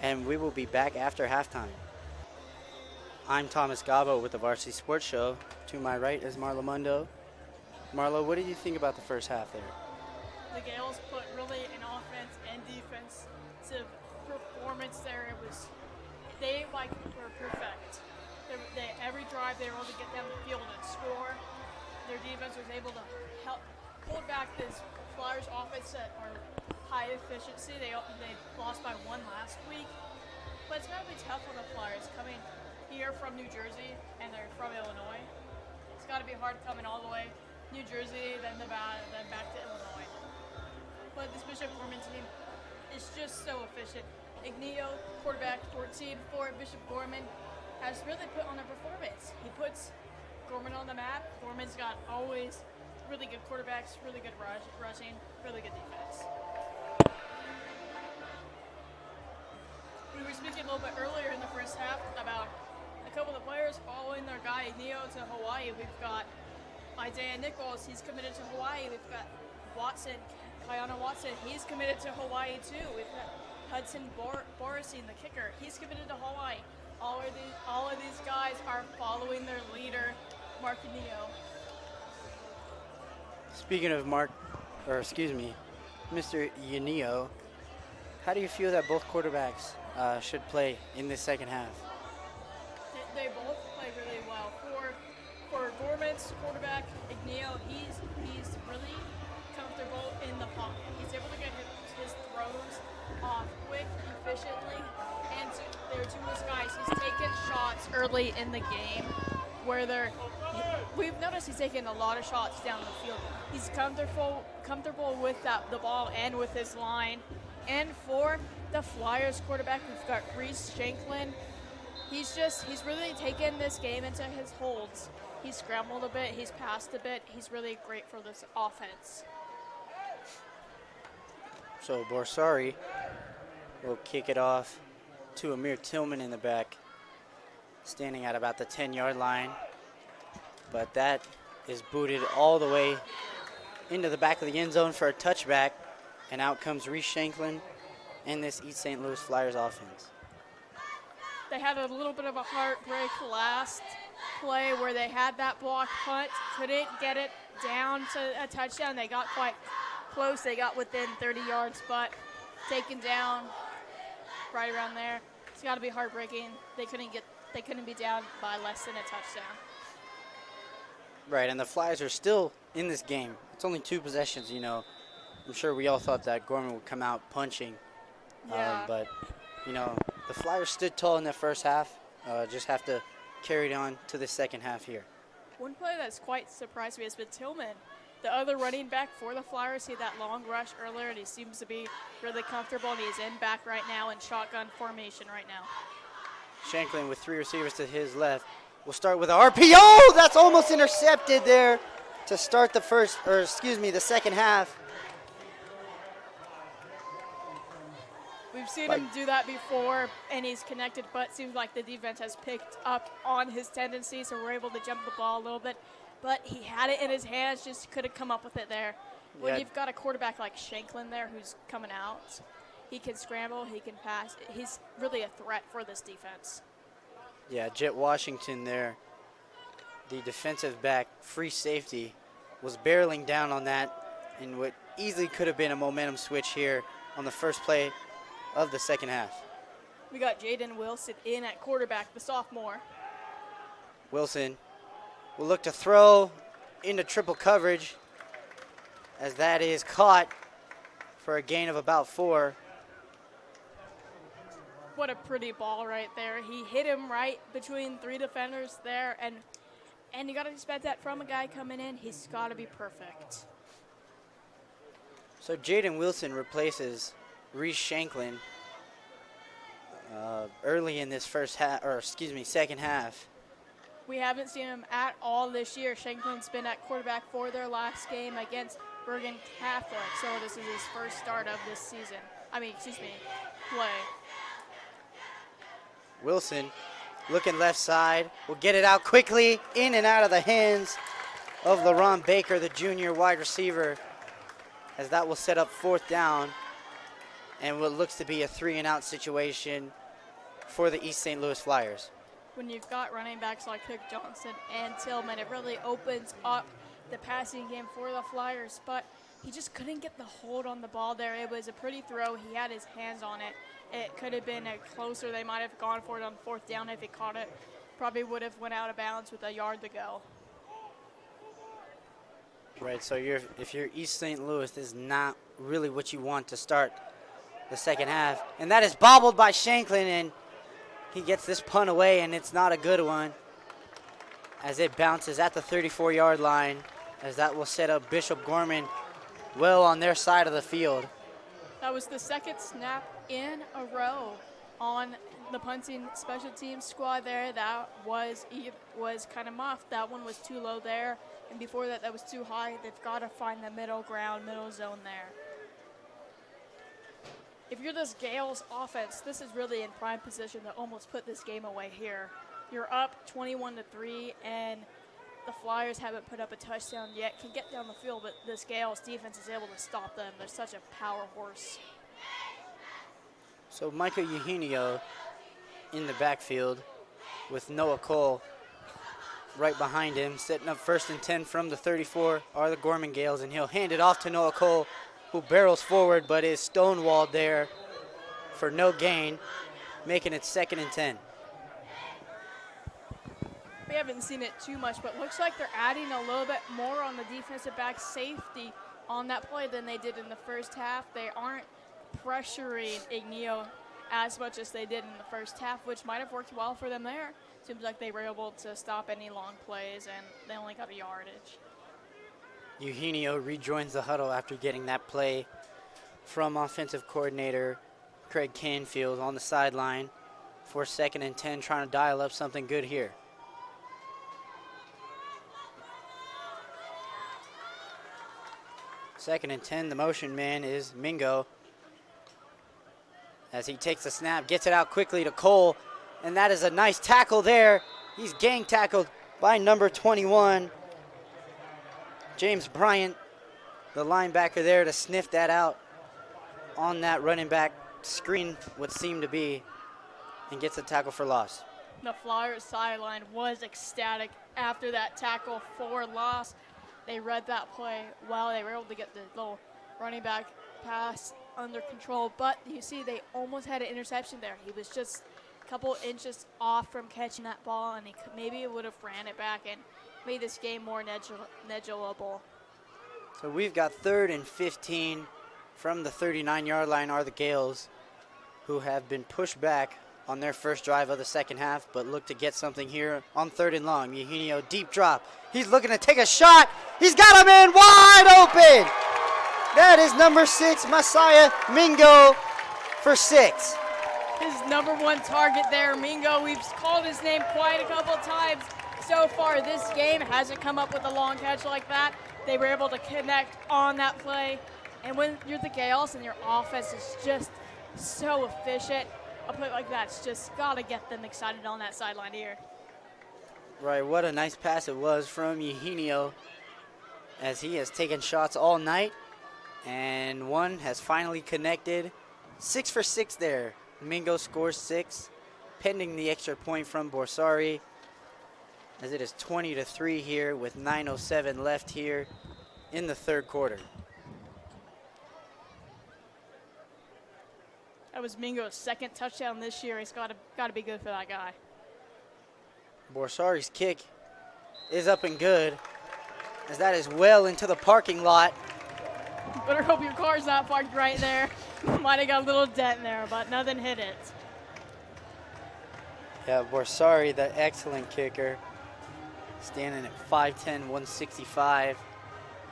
and we will be back after halftime. I'm Thomas Gabo with the Varsity Sports Show. To my right is Marla Mundo. Marla, what did you think about the first half there?
The Gales put really an offense and defensive performance there. They were perfect. Every drive they were able to get down the field and score. Their defense was able to help pull back this Flyers offense that are high efficiency. They lost by 1 last week, but it's gotta be tough on the Flyers coming here from New Jersey and they're from Illinois. It's gotta be hard coming all the way New Jersey, then Nevada, then back to Illinois. But this Bishop Gorman team is just so efficient. Ignio, quarterback 14 for Bishop Gorman, has really put on a performance. He puts Gorman on the map. Gorman's got always really good quarterbacks, really good rushing, really good defense. We were speaking a little bit earlier in the first half about a couple of the players following their guy Ignio to Hawaii. We've got Isaiah Nichols, he's committed to Hawaii. We've got Watson, Kayana Watson, he's committed to Hawaii too. We've got Hudson Borisine, the kicker, he's committed to Hawaii. All of these guys are following their leader, Mark Ignio.
Speaking of Mr. Ignio, how do you feel that both quarterbacks should play in this second half?
They both play really well. For Gorman's quarterback, Ignio, he's really comfortable in the pocket. He's able to get his throws off quick, efficiently, and they're two of those guys. He's taken shots early in the game where they're we've noticed he's taking a lot of shots down the field. He's comfortable with the ball and with his line. And for the Flyers quarterback, we've got Reese Shanklin. He's really taken this game into his holds. He's scrambled a bit, he's passed a bit. He's really great for this offense.
So Borsari will kick it off to Amir Tillman in the back, standing at about the 10-yard line. But that is booted all the way into the back of the end zone for a touchback. And out comes Reese Shanklin and this East St. Louis Flyers offense.
They had a little bit of a heartbreak last play where they had that block punt, couldn't get it down to a touchdown. They got quite close. They got within 30 yards, but taken down right around there. It's got to be heartbreaking. They couldn't be down by less than a touchdown.
Right, and the Flyers are still in this game. It's only 2 possessions, you know. I'm sure we all thought that Gorman would come out punching.
Yeah.
But, you know, the Flyers stood tall in the first half. Just have to carry it on to the second half here.
One play that's quite surprised me has been Tillman. The other running back for the Flyers, he had that long rush earlier, and he seems to be really comfortable, and he's in back right now in shotgun formation right now.
Shanklin with 3 receivers to his left. We'll start with a RPO. That's almost intercepted there to start the second half.
We've seen him do that before, and he's connected, but seems like the defense has picked up on his tendency, so we're able to jump the ball a little bit. But he had it in his hands, just couldn't come up with it there. When you've got a quarterback like Shanklin there who's coming out, he can scramble, he can pass. He's really a threat for this defense.
Yeah, Jet Washington there, the defensive back, free safety, was barreling down on that in what easily could have been a momentum switch here on the first play of the second half.
We got Jaden Wilson in at quarterback, the sophomore.
Wilson will look to throw into triple coverage as that is caught for a gain of about 4.
What a pretty ball right there. He hit him right between 3 defenders there, and you got to expect that from a guy coming in. He's got to be perfect.
So Jaden Wilson replaces Reese Shanklin early in this second half.
We haven't seen him at all this year. Shanklin's been at quarterback for their last game against Bergen Catholic, so this is his first start of this season. Play.
Wilson looking left side, will get it out quickly, in and out of the hands of LaRon Baker, the junior wide receiver, as that will set up 4th down and what looks to be a 3-and-out situation for the East St. Louis Flyers.
When you've got running backs like Cook Johnson and Tillman, it really opens up the passing game for the Flyers, but he just couldn't get the hold on the ball there. It was a pretty throw. He had his hands on it. It could have been closer. They might have gone for it on 4th down if he caught it. Probably would have went out of bounds with a yard to go.
Right, so if you're East St. Louis, this is not really what you want to start the second half. And that is bobbled by Shanklin, and he gets this punt away, and it's not a good one as it bounces at the 34-yard line, as that will set up Bishop Gorman well on their side of the field.
That was the second snap in a row on the punting special teams squad there. That was kind of muffed. That one was too low there, and before that was too high. They've got to find the middle ground, middle zone there. If you're this Gales offense, this is really in prime position to almost put this game away here. You're up 21-3, and the Flyers haven't put up a touchdown yet. Can get down the field, but this Gales defense is able to stop them. They're such a power horse.
So Micah Eugenio in the backfield with Noah Cole right behind him, setting up 1st and 10 from the 34 are the Gorman Gales, and he'll hand it off to Noah Cole, who barrels forward but is stonewalled there for no gain, making it 2nd and 10.
We haven't seen it too much, but looks like they're adding a little bit more on the defensive back safety on that play than they did in the first half. They aren't pressuring Ignio as much as they did in the first half, which might have worked well for them there. Seems like they were able to stop any long plays, and they only got a yardage.
Eugenio rejoins the huddle after getting that play from offensive coordinator Craig Canfield on the sideline for 2nd and 10, trying to dial up something good here. Second and 10, the motion man is Mingo. As he takes the snap, gets it out quickly to Cole, and that is a nice tackle there. He's gang tackled by number 21, James Bryant, the linebacker there to sniff that out on that running back screen, what seemed to be, and gets a tackle for loss.
The Flyers sideline was ecstatic after that tackle for loss. They read that play well. They were able to get the little running back pass under control, but you see they almost had an interception there. He was just a couple inches off from catching that ball, and he maybe would have ran it back and made this game more negligible.
So we've got 3rd and 15 from the 39-yard line are the Gales, who have been pushed back on their first drive of the second half, but look to get something here on 3rd and long. Eugenio, deep drop. He's looking to take a shot. He's got a man wide open. That is number 6, Messiah Mingo for 6.
His number 1 target there, Mingo. We've called his name quite a couple times so far this game. Hasn't come up with a long catch like that. They were able to connect on that play. And when you're the Gales and your offense is just so efficient, a play like that's just got to get them excited on that sideline here.
Right, what a nice pass it was from Eugenio, as he has taken shots all night, and one has finally connected. 6 for 6 there. Mingo scores 6, pending the extra point from Borsari, as it is 20-3 here with 9:07 left here in the 3rd quarter.
That was Mingo's 2nd touchdown this year. He's got to be good for that guy.
Borsari's kick is up and good, as that is well into the parking lot.
Better hope your car's not parked right there. Might have got a little dent there, but nothing hit it.
Yeah, Borsari, the excellent kicker, standing at 5'10", 165.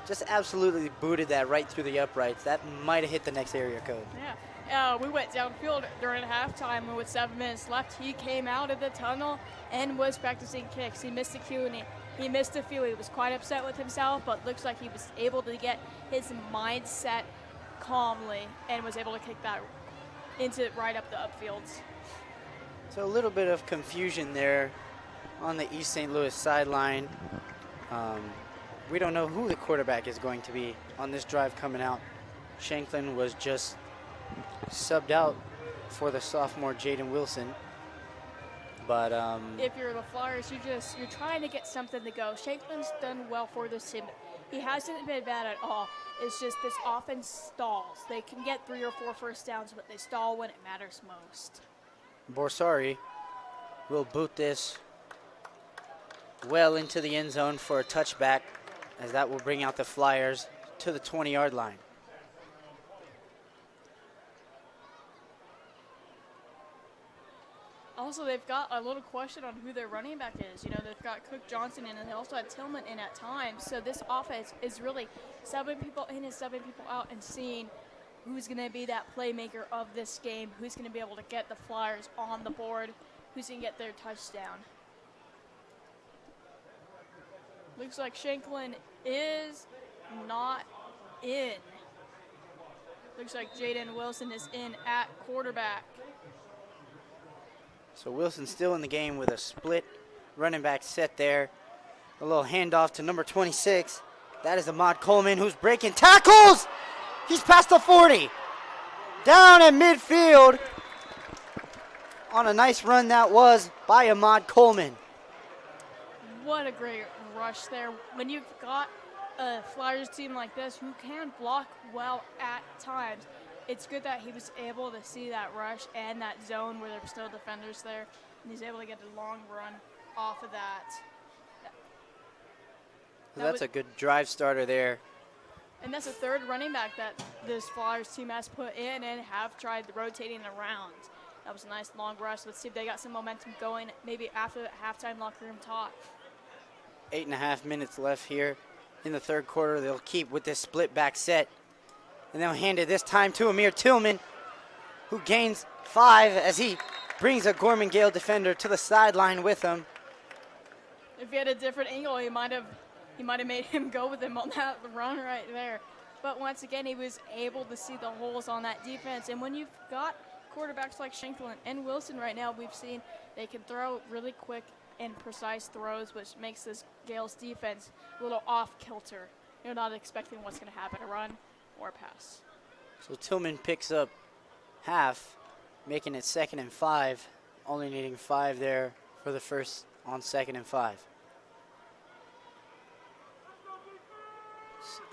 Just absolutely booted that right through the uprights. That might have hit the next area code.
Yeah. We went downfield during halftime, and with 7 minutes left, he came out of the tunnel and was practicing kicks. He missed a cue, and he missed a few. He was quite upset with himself, but looks like he was able to get his mindset calmly and was able to kick that into right up the upfields.
So a little bit of confusion there on the East St. Louis sideline. We don't know who the quarterback is going to be on this drive coming out. Shanklin was just subbed out for the sophomore Jaden Wilson. But
if you're the Flyers, you're trying to get something to go. Shanklin's done well for this team. He hasn't been bad at all. It's just this offense stalls. They can get 3 or 4 first downs, but they stall when it matters most.
Borsari will boot this well into the end zone for a touchback, as that will bring out the Flyers to the 20-yard line.
Also, they've got a little question on who their running back is. You know, they've got Cook Johnson in, and they also had Tillman in at times. So this offense is really 7 people in and 7 people out, and seeing who's going to be that playmaker of this game, who's going to be able to get the Flyers on the board, who's going to get their touchdown. Looks like Shanklin is not in. Looks like Jaden Wilson is in at quarterback.
So Wilson's still in the game with a split running back set there. A little handoff to number 26. That is Ahmad Coleman, who's breaking tackles. He's past the 40. Down at midfield. On a nice run that was by Ahmad Coleman.
What a great rush there. When you've got a Flyers team like this who can block well at times, it's good that he was able to see that rush and that zone where there were still defenders there, and he's able to get a long run off of that.
That's a good drive starter there.
And that's the 3rd running back that this Flyers team has put in and have tried rotating around. That was a nice long rush. Let's see if they got some momentum going maybe after the halftime locker room talk.
8.5 minutes left here in the third quarter. They'll keep with this split back set. And they'll hand it this time to Amir Tillman, who gains 5 as he brings a Gorman Gale defender to the sideline with him.
If he had a different angle, he might have made him go with him on that run right there. But once again, he was able to see the holes on that defense. And when you've got quarterbacks like Shanklin and Wilson right now, we've seen they can throw really quick and precise throws, which makes this Gales defense a little off kilter. You're not expecting what's going to happen, a run or a pass.
So Tillman picks up half, making it 2nd and 5, only needing 5 there for the first on 2nd and 5.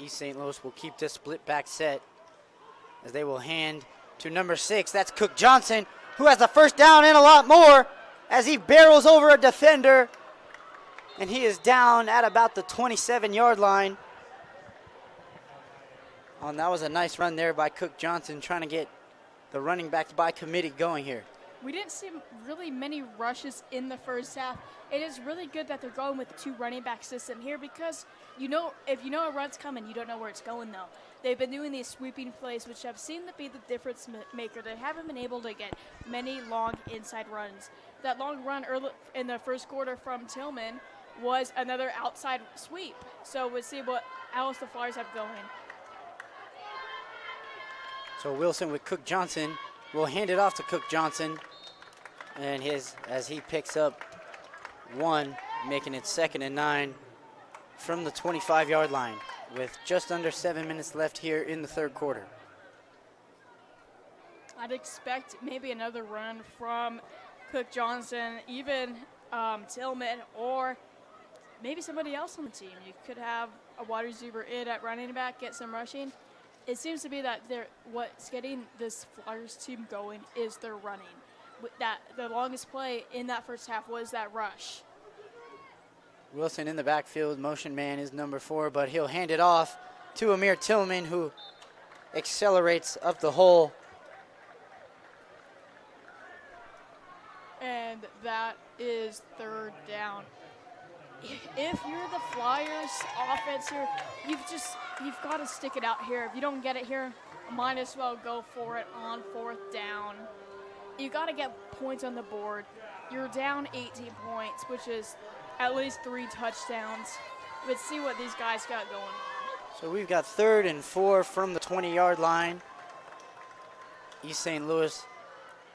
East St. Louis will keep this split back set as they will hand to number 6. That's Cook Johnson, who has the first down and a lot more as he barrels over a defender. And he is down at about the 27-yard line. And that was a nice run there by Cook Johnson, trying to get the running backs by committee going here.
We didn't see really many rushes in the first half. It is really good that they're going with the 2 running back system here because if you know a run's coming, you don't know where it's going though. They've been doing these sweeping plays, which have seemed to be the difference maker. They haven't been able to get many long inside runs. That long run early in the first quarter from Tillman was another outside sweep. So we'll see what else the Flyers have going.
So Wilson with Cook Johnson will hand it off to Cook Johnson, and as he picks up 1, making it 2nd and 9 from the 25-yard line with just under 7 minutes left here in the third quarter.
I'd expect maybe another run from Cook Johnson, even Tillman, or maybe somebody else on the team. You could have a wide receiver in at running back, get some rushing. It seems to be that what's getting this Flyers team going is their running. That the longest play in that first half was that rush.
Wilson in the backfield, motion man is number 4, but he'll hand it off to Amir Tillman, who accelerates up the hole.
And that is 3rd down. If you're the Flyers offense here, you've got to stick it out here. If you don't get it here, might as well go for it on 4th down. You got to get points on the board. You're down 18 points, which is at least 3 touchdowns. Let's see what these guys got going on.
So we've got 3rd and 4 from the 20-yard line. East St. Louis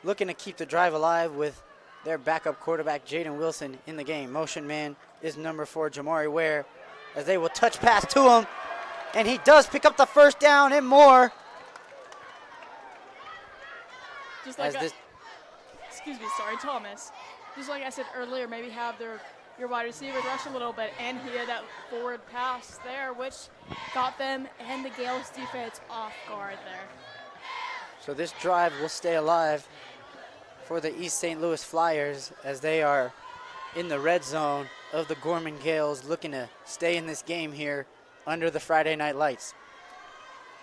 looking to keep the drive alive with their backup quarterback, Jaden Wilson, in the game. Motion man is number 4, Jamari Ware, as they will touch pass to him. And he does pick up the first down and more.
Just like Thomas. Just like I said earlier, maybe have your wide receiver rush a little bit, and he had that forward pass there, which got them and the Gales defense off guard there.
So this drive will stay alive for the East St. Louis Flyers as they are in the red zone of the Gorman Gales, looking to stay in this game here under the Friday night lights.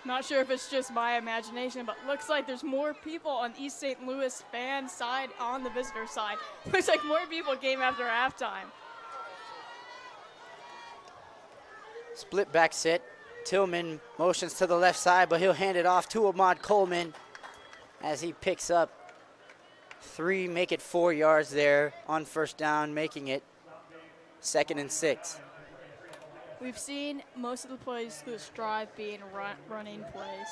Not sure if it's just my imagination, but looks like there's more people on East St. Louis fan side on the visitor side. Looks like more people came after halftime.
Split back set. Tillman motions to the left side, but he'll hand it off to Ahmad Coleman as he picks up 3, make it 4 yards there on first down, making it 2nd and 6.
We've seen most of the plays through this drive being running plays,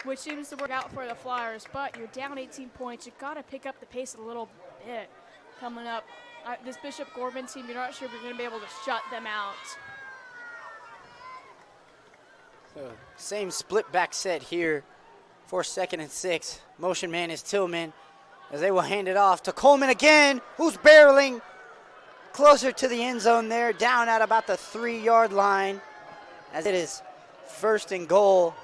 which seems to work out for the Flyers, but you're down 18 points. You've got to pick up the pace a little bit coming up. This Bishop Gorman team, you're not sure if you're going to be able to shut them out.
So same split back set here for 2nd and 6. Motion man is Tillman as they will hand it off to Coleman again, who's barreling closer to the end zone there, down at about the 3-yard line, as it is first and goal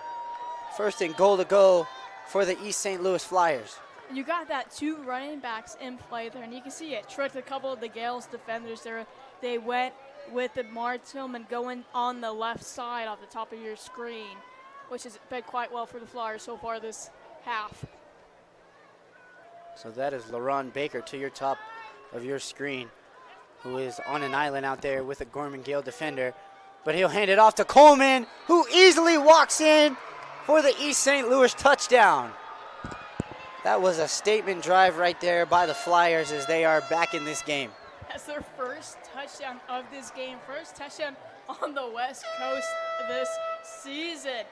to go for the East St. Louis Flyers.
You got that 2 running backs in play there, and you can see it tricked a couple of the Gales defenders there. They went with Amar Tillman going on the left side off the top of your screen, which has been quite well for the Flyers so far this half.
So that is LaRon Baker to your top of your screen, who is on an island out there with a Gorman Gale defender. But he'll hand it off to Coleman, who easily walks in for the East St. Louis touchdown. That was a statement drive right there by the Flyers as they are back in this game.
That's their first touchdown of this game, first touchdown on the West Coast this season.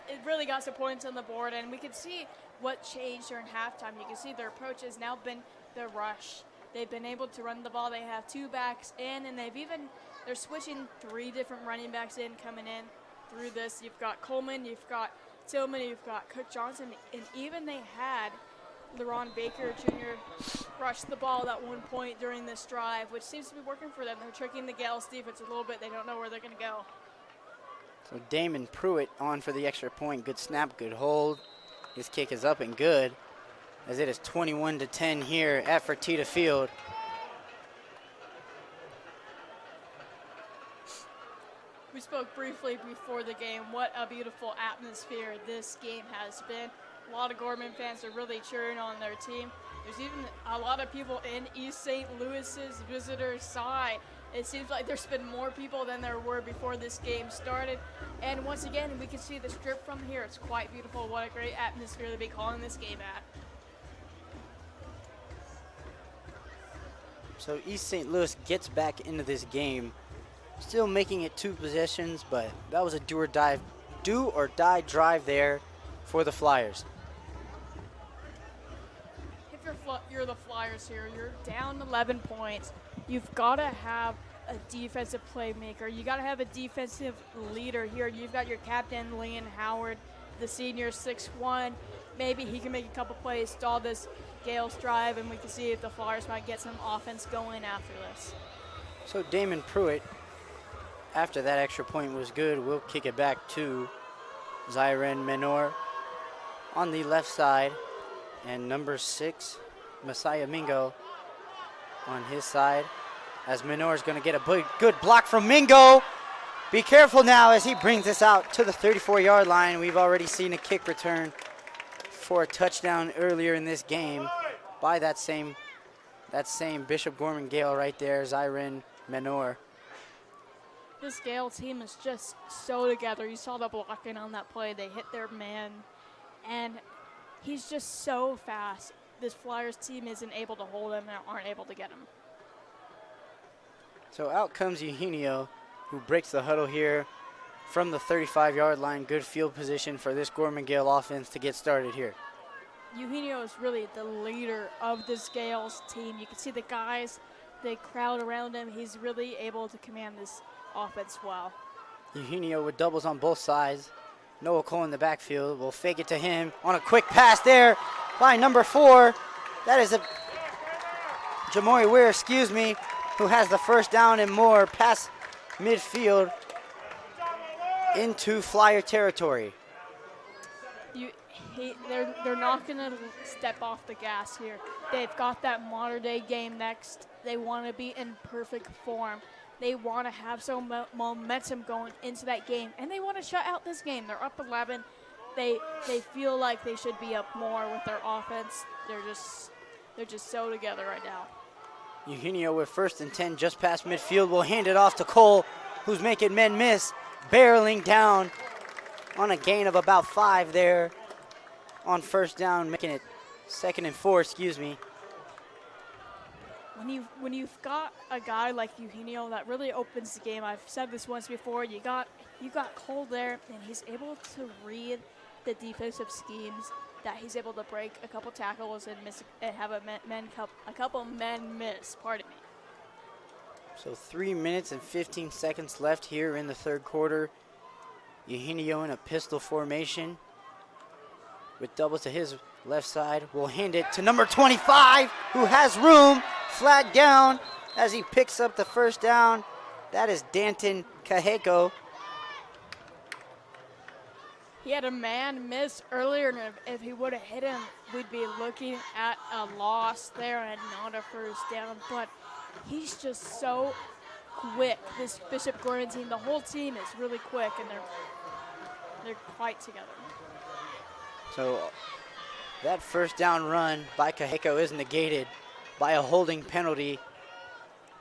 It really got some points on the board, and we could see what changed during halftime. You can see their approach has now been the rush. They've been able to run the ball. They have 2 backs in, and they're switching 3 different running backs in, coming in through this. You've got Coleman, you've got Tillman, you've got Cook Johnson, and even they had LaRon Baker Jr. rush the ball at one point during this drive, which seems to be working for them. They're tricking the Gales defense a little bit. They don't know where they're going to go.
So Damon Pruitt on for the extra point. Good snap, good hold. His kick is up and good, as it is 21-10 here at Fertitta Field.
We spoke briefly before the game. What a beautiful atmosphere this game has been. A lot of Gorman fans are really cheering on their team. There's even a lot of people in East St. Louis's visitor side. It seems like there's been more people than there were before this game started. And once again, we can see the strip from here. It's quite beautiful. What a great atmosphere to be calling this game at.
So East St. Louis gets back into this game, still making it 2 possessions, but that was a do or die drive there for the Flyers.
If you're the Flyers here, you're down 11 points. You've got to have a defensive playmaker. You got to have a defensive leader here. You've got your captain, Leon Howard, the senior, 6'1". Maybe he can make a couple plays, stall this Gales drive, and we can see if the Flyers might get some offense going after this.
So Damon Pruitt, after that extra point was good, we'll kick it back to Zyren Menor on the left side, and number 6, Messiah Mingo on his side, as Menor is going to get a good block from Mingo. Be careful now as he brings this out to the 34-yard line. We've already seen a kick return for a touchdown earlier in this game by that same Bishop Gorman Gale right there, Zyren Menor.
This Gale team is just so together. You saw the blocking on that play. They hit their man, and he's just so fast. This Flyers team isn't able to hold him and aren't able to get him.
So out comes Eugenio, who breaks the huddle here from the 35-yard line. Good field position for this Gorman Gale offense to get started here.
Eugenio is really the leader of this Gales team. You can see the guys, they crowd around him. He's really able to command this offense well.
Eugenio with doubles on both sides. Noah Cole in the backfield will fake it to him on a quick pass there by number 4. That is a Jamori Weir, who has the first down and more past midfield into Flyer territory.
They're not going to step off the gas here. They've got that modern day game next. They want to be in perfect form. They want to have some momentum going into that game, and they want to shut out this game. They're up 11. They feel like they should be up more with their offense. They're just so together right now.
Eugenio with 1st and 10 just past midfield will hand it off to Cole, who's making men miss, barreling down on a gain of about 5 there on 1st down, making it 2nd and 4,
When you've got a guy like Eugenio, that really opens the game. I've said this once before. You got Cole there, and he's able to read the defensive schemes. That he's able to break a couple tackles and have a couple men miss. Pardon me.
So 3 minutes and 15 seconds left here in the 3rd quarter. Eugenio in a pistol formation with doubles to his left side. Will hand it to number 25, who has room. Flag down as he picks up the 1st down. That is Danton Cajeko.
He had a man miss earlier, and if he would have hit him, we'd be looking at a loss there and not a 1st down. But he's just so quick. This Bishop Gorman team, the whole team is really quick, and they're quite together.
So That first down run by Kaheko is negated by a holding penalty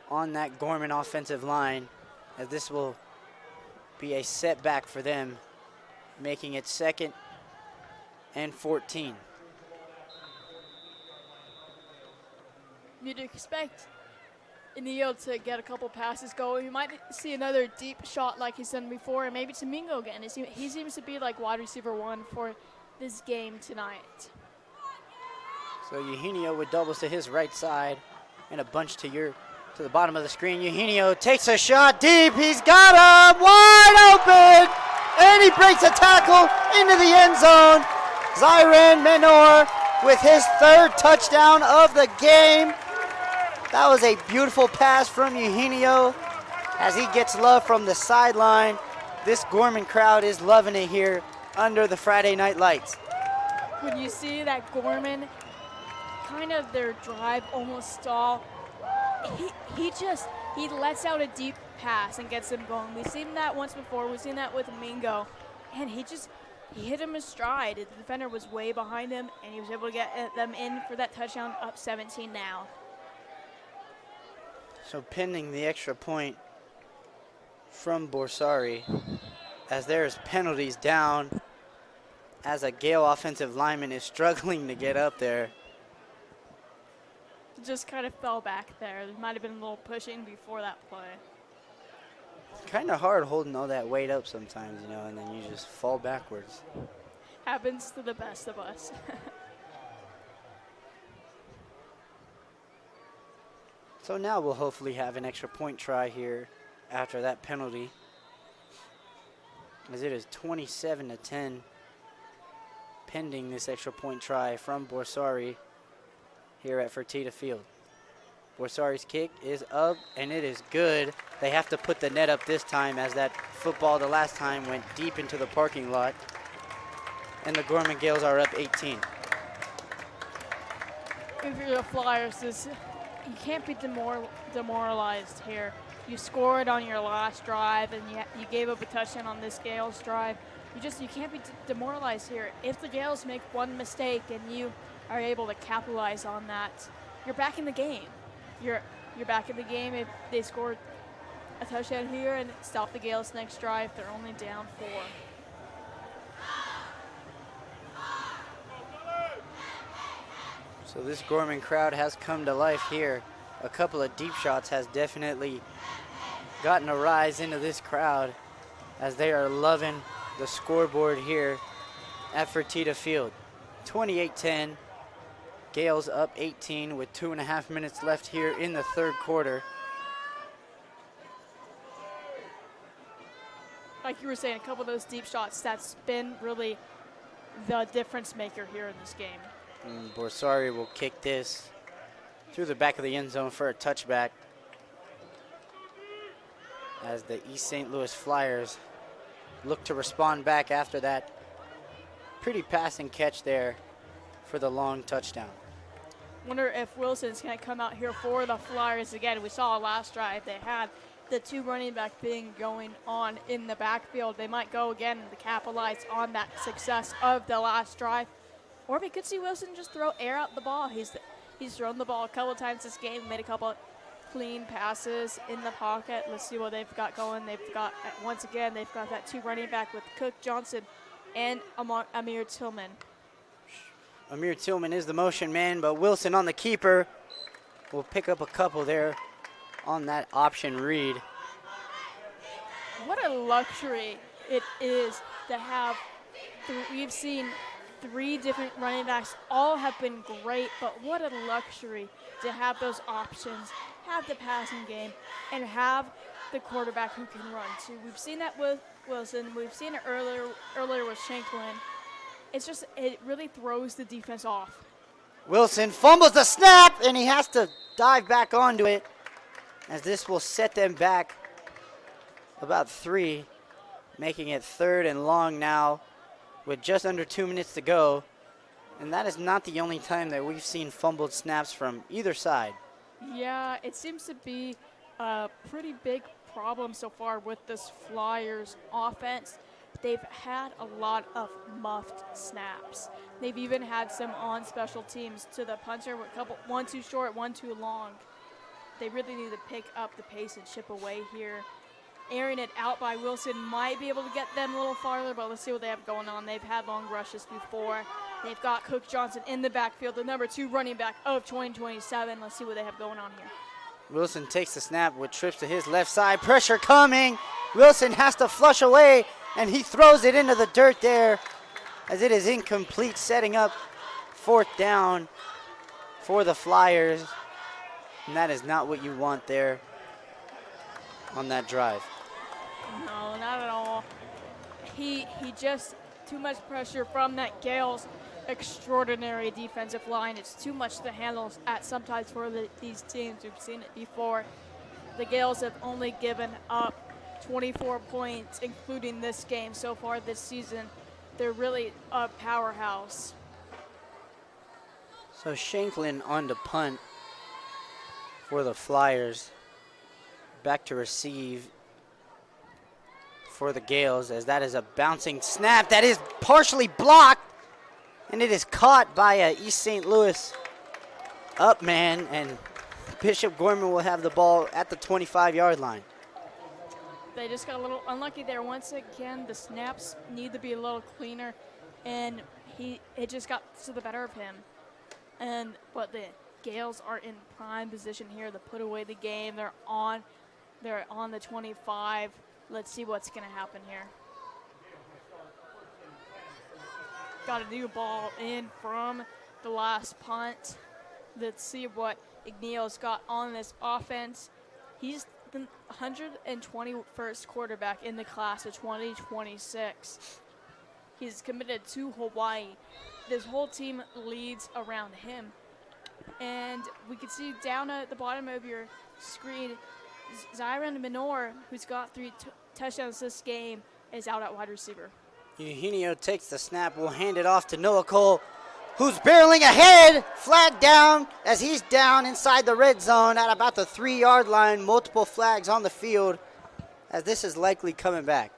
on that Gorman offensive line, as this will be a setback for them, making it 2nd and 14.
You'd expect Neil to get a couple passes going. You might see another deep shot like he's done before, and maybe to Mingo again. He seems to be like wide receiver 1 for this game tonight.
So Eugenio with doubles to his right side and a bunch to the bottom of the screen. Eugenio takes a shot deep. He's got him wide open, and he breaks a tackle into the end zone. Zyran Menor with his 3rd touchdown of the game. That was a beautiful pass from Eugenio as he gets love from the sideline. This Gorman crowd is loving it here under the Friday night lights.
When you see that Gorman, kind of their drive almost stall, he lets out a deep pass and gets them going. We've seen that once before. We've seen that with Mingo, and he hit him in stride. The defender was way behind him, and he was able to get them in for that touchdown, up 17 now.
So pending the extra point from Borsari, as there's penalties down, as a Gale offensive lineman is struggling to get up there.
Just kind of fell back there. There might have been a little pushing before that play.
Kind of hard holding all that weight up sometimes, and then you just fall backwards.
Happens to the best of us.
So now we'll hopefully have an extra point try here after that penalty, as it is 27-10 pending this extra point try from Borsari here at Fertitta Field. Borsari's kick is up, and it is good. They have to put the net up this time, as that football the last time went deep into the parking lot, and the Gorman Gales are up 18.
If you're the Flyers, you can't be demoralized here. You scored on your last drive, and you gave up a touchdown on this Gales drive. You can't be demoralized here. If the Gales make one mistake and you are able to capitalize on that, you're back in the game. You're back in the game if they scored a touchdown here and stop the Gales next drive. They're only down 4.
So this Gorman crowd has come to life here. A couple of deep shots has definitely gotten a rise into this crowd, as they are loving the scoreboard here at Fertitta Field. 28-10, Gales up 18 with 2.5 minutes left here in the 3rd quarter.
Like you were saying, a couple of those deep shots, that's been really the difference maker here in this game.
And Borsari will kick this through the back of the end zone for a touchback, as the East St. Louis Flyers look to respond back after that pretty pass and catch there for the long touchdown.
Wonder if Wilson's going to come out here for the Flyers again. We saw last drive they had the 2 running back thing going on in the backfield. They might go again to capitalize on that success of the last drive. Or we could see Wilson just throw air out the ball. He's thrown the ball a couple times this game, made a couple clean passes in the pocket. Let's see what they've got going. Once again, they've got that 2 running back with Cook, Johnson, and Amir Tillman.
Amir Tillman is the motion man, but Wilson on the keeper will pick up a couple there on that option read.
What a luxury it is to have. We've seen 3 different running backs. All have been great, but what a luxury to have those options, have the passing game, and have the quarterback who can run too. We've seen that with Wilson. We've seen it earlier with Shanklin. It really throws the defense off.
Wilson fumbles the snap, and he has to dive back onto it, as this will set them back about 3, making it 3rd and long now with just under 2 minutes to go. And that is not the only time that we've seen fumbled snaps from either side.
Yeah, it seems to be a pretty big problem so far with this Flyers offense. they've had a lot of muffed snaps. They've even had some on special teams to the punter with a couple, one too short, one too long. They really need to pick up the pace and chip away here. Airing it out by Wilson might be able to get them a little farther, but let's see what they have going on. They've had long rushes before. They've got Cook Johnson in the backfield, the number 2 running back of 2027. Let's see what they have going on here.
Wilson takes the snap with trips to his left side. Pressure coming. Wilson has to flush away, and he throws it into the dirt there as it is incomplete, setting up 4th down for the Flyers. And that is not what you want there on that drive.
No, not at all. He just, too much pressure from that Gales extraordinary defensive line. It's too much to handle at sometimes for these teams. We've seen it before. The Gales have only given up 24 points, including this game so far this season. They're really a powerhouse.
So Shanklin on to punt for the Flyers. Back to receive for the Gales, as that is a bouncing snap that is partially blocked, and it is caught by East St. Louis up man, and Bishop Gorman will have the ball at the 25-yard line.
They just got a little unlucky there. Once again, the snaps need to be a little cleaner, and it just got to the better of him. But the Gales are in prime position here to put away the game. They're on the 25. Let's see what's going to happen here. Got a new ball in from the last punt. Let's see what Ignio's got on this offense. He's the 121st quarterback in the class of 2026. He's committed to Hawaii. This whole team leads around him. And we can see down at the bottom of your screen, Zyron Minor, who's got 3 touchdowns this game, is out at wide receiver.
Eugenio takes the snap, will hand it off to Noah Cole, who's barreling ahead, flag down as he's down inside the red zone at about the 3-yard line. Multiple flags on the field as this is likely coming back.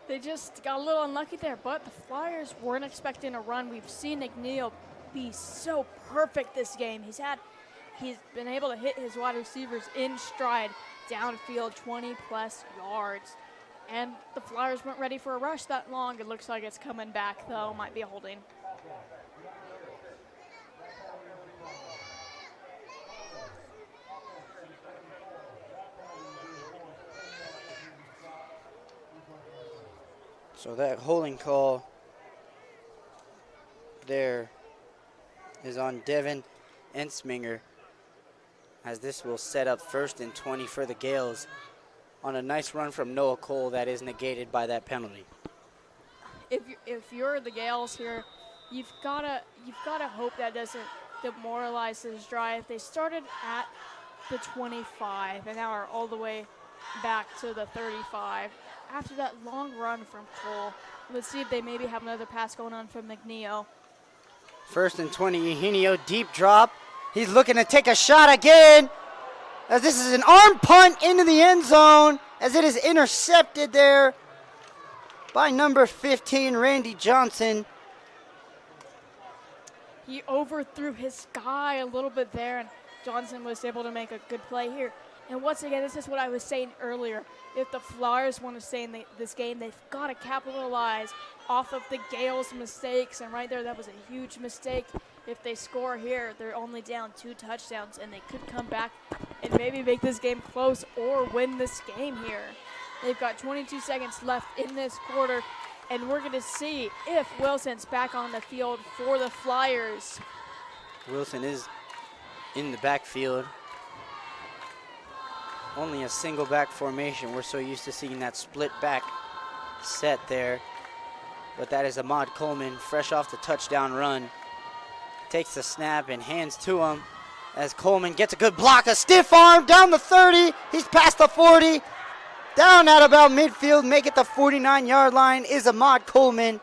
They just got a little unlucky there, but the Flyers weren't expecting a run. We've seen Ignio be so perfect this game. He's been able to hit his wide receivers in stride downfield 20-plus yards. And the Flyers weren't ready for a rush that long. It looks like it's coming back, though. Might be a holding.
So that holding call there is on Devin Ensminger, as this will set up 1st and 20 for the Gales on a nice run from Noah Cole that is negated by that penalty.
If you're the Gales here, you've gotta hope that doesn't demoralize this drive. They started at the 25 and now are all the way back to the 35. After that long run from Cole, let's see if they maybe have another pass going on from McNeil.
1st and 20, Eugenio, deep drop. He's looking to take a shot again, as this is an arm punt into the end zone, as it is intercepted there by number 15, Randy Johnson.
He overthrew his guy a little bit there, and Johnson was able to make a good play here. And once again, this is what I was saying earlier. If the Flyers want to stay in this game, they've got to capitalize off of the Gales' mistakes. And right there, that was a huge mistake. If they score here, they're only down 2 touchdowns, and they could come back and maybe make this game close or win this game here. They've got 22 seconds left in this quarter, and we're going to see if Wilson's back on the field for the Flyers.
Wilson is in the backfield. Only a single back formation. We're so used to seeing that split back set there. But that is Ahmad Coleman, fresh off the touchdown run. Takes the snap and hands to him as Coleman gets a good block, a stiff arm down the 30. He's past the 40. Down at about midfield, make it the 49-yard line is Ahmad Coleman,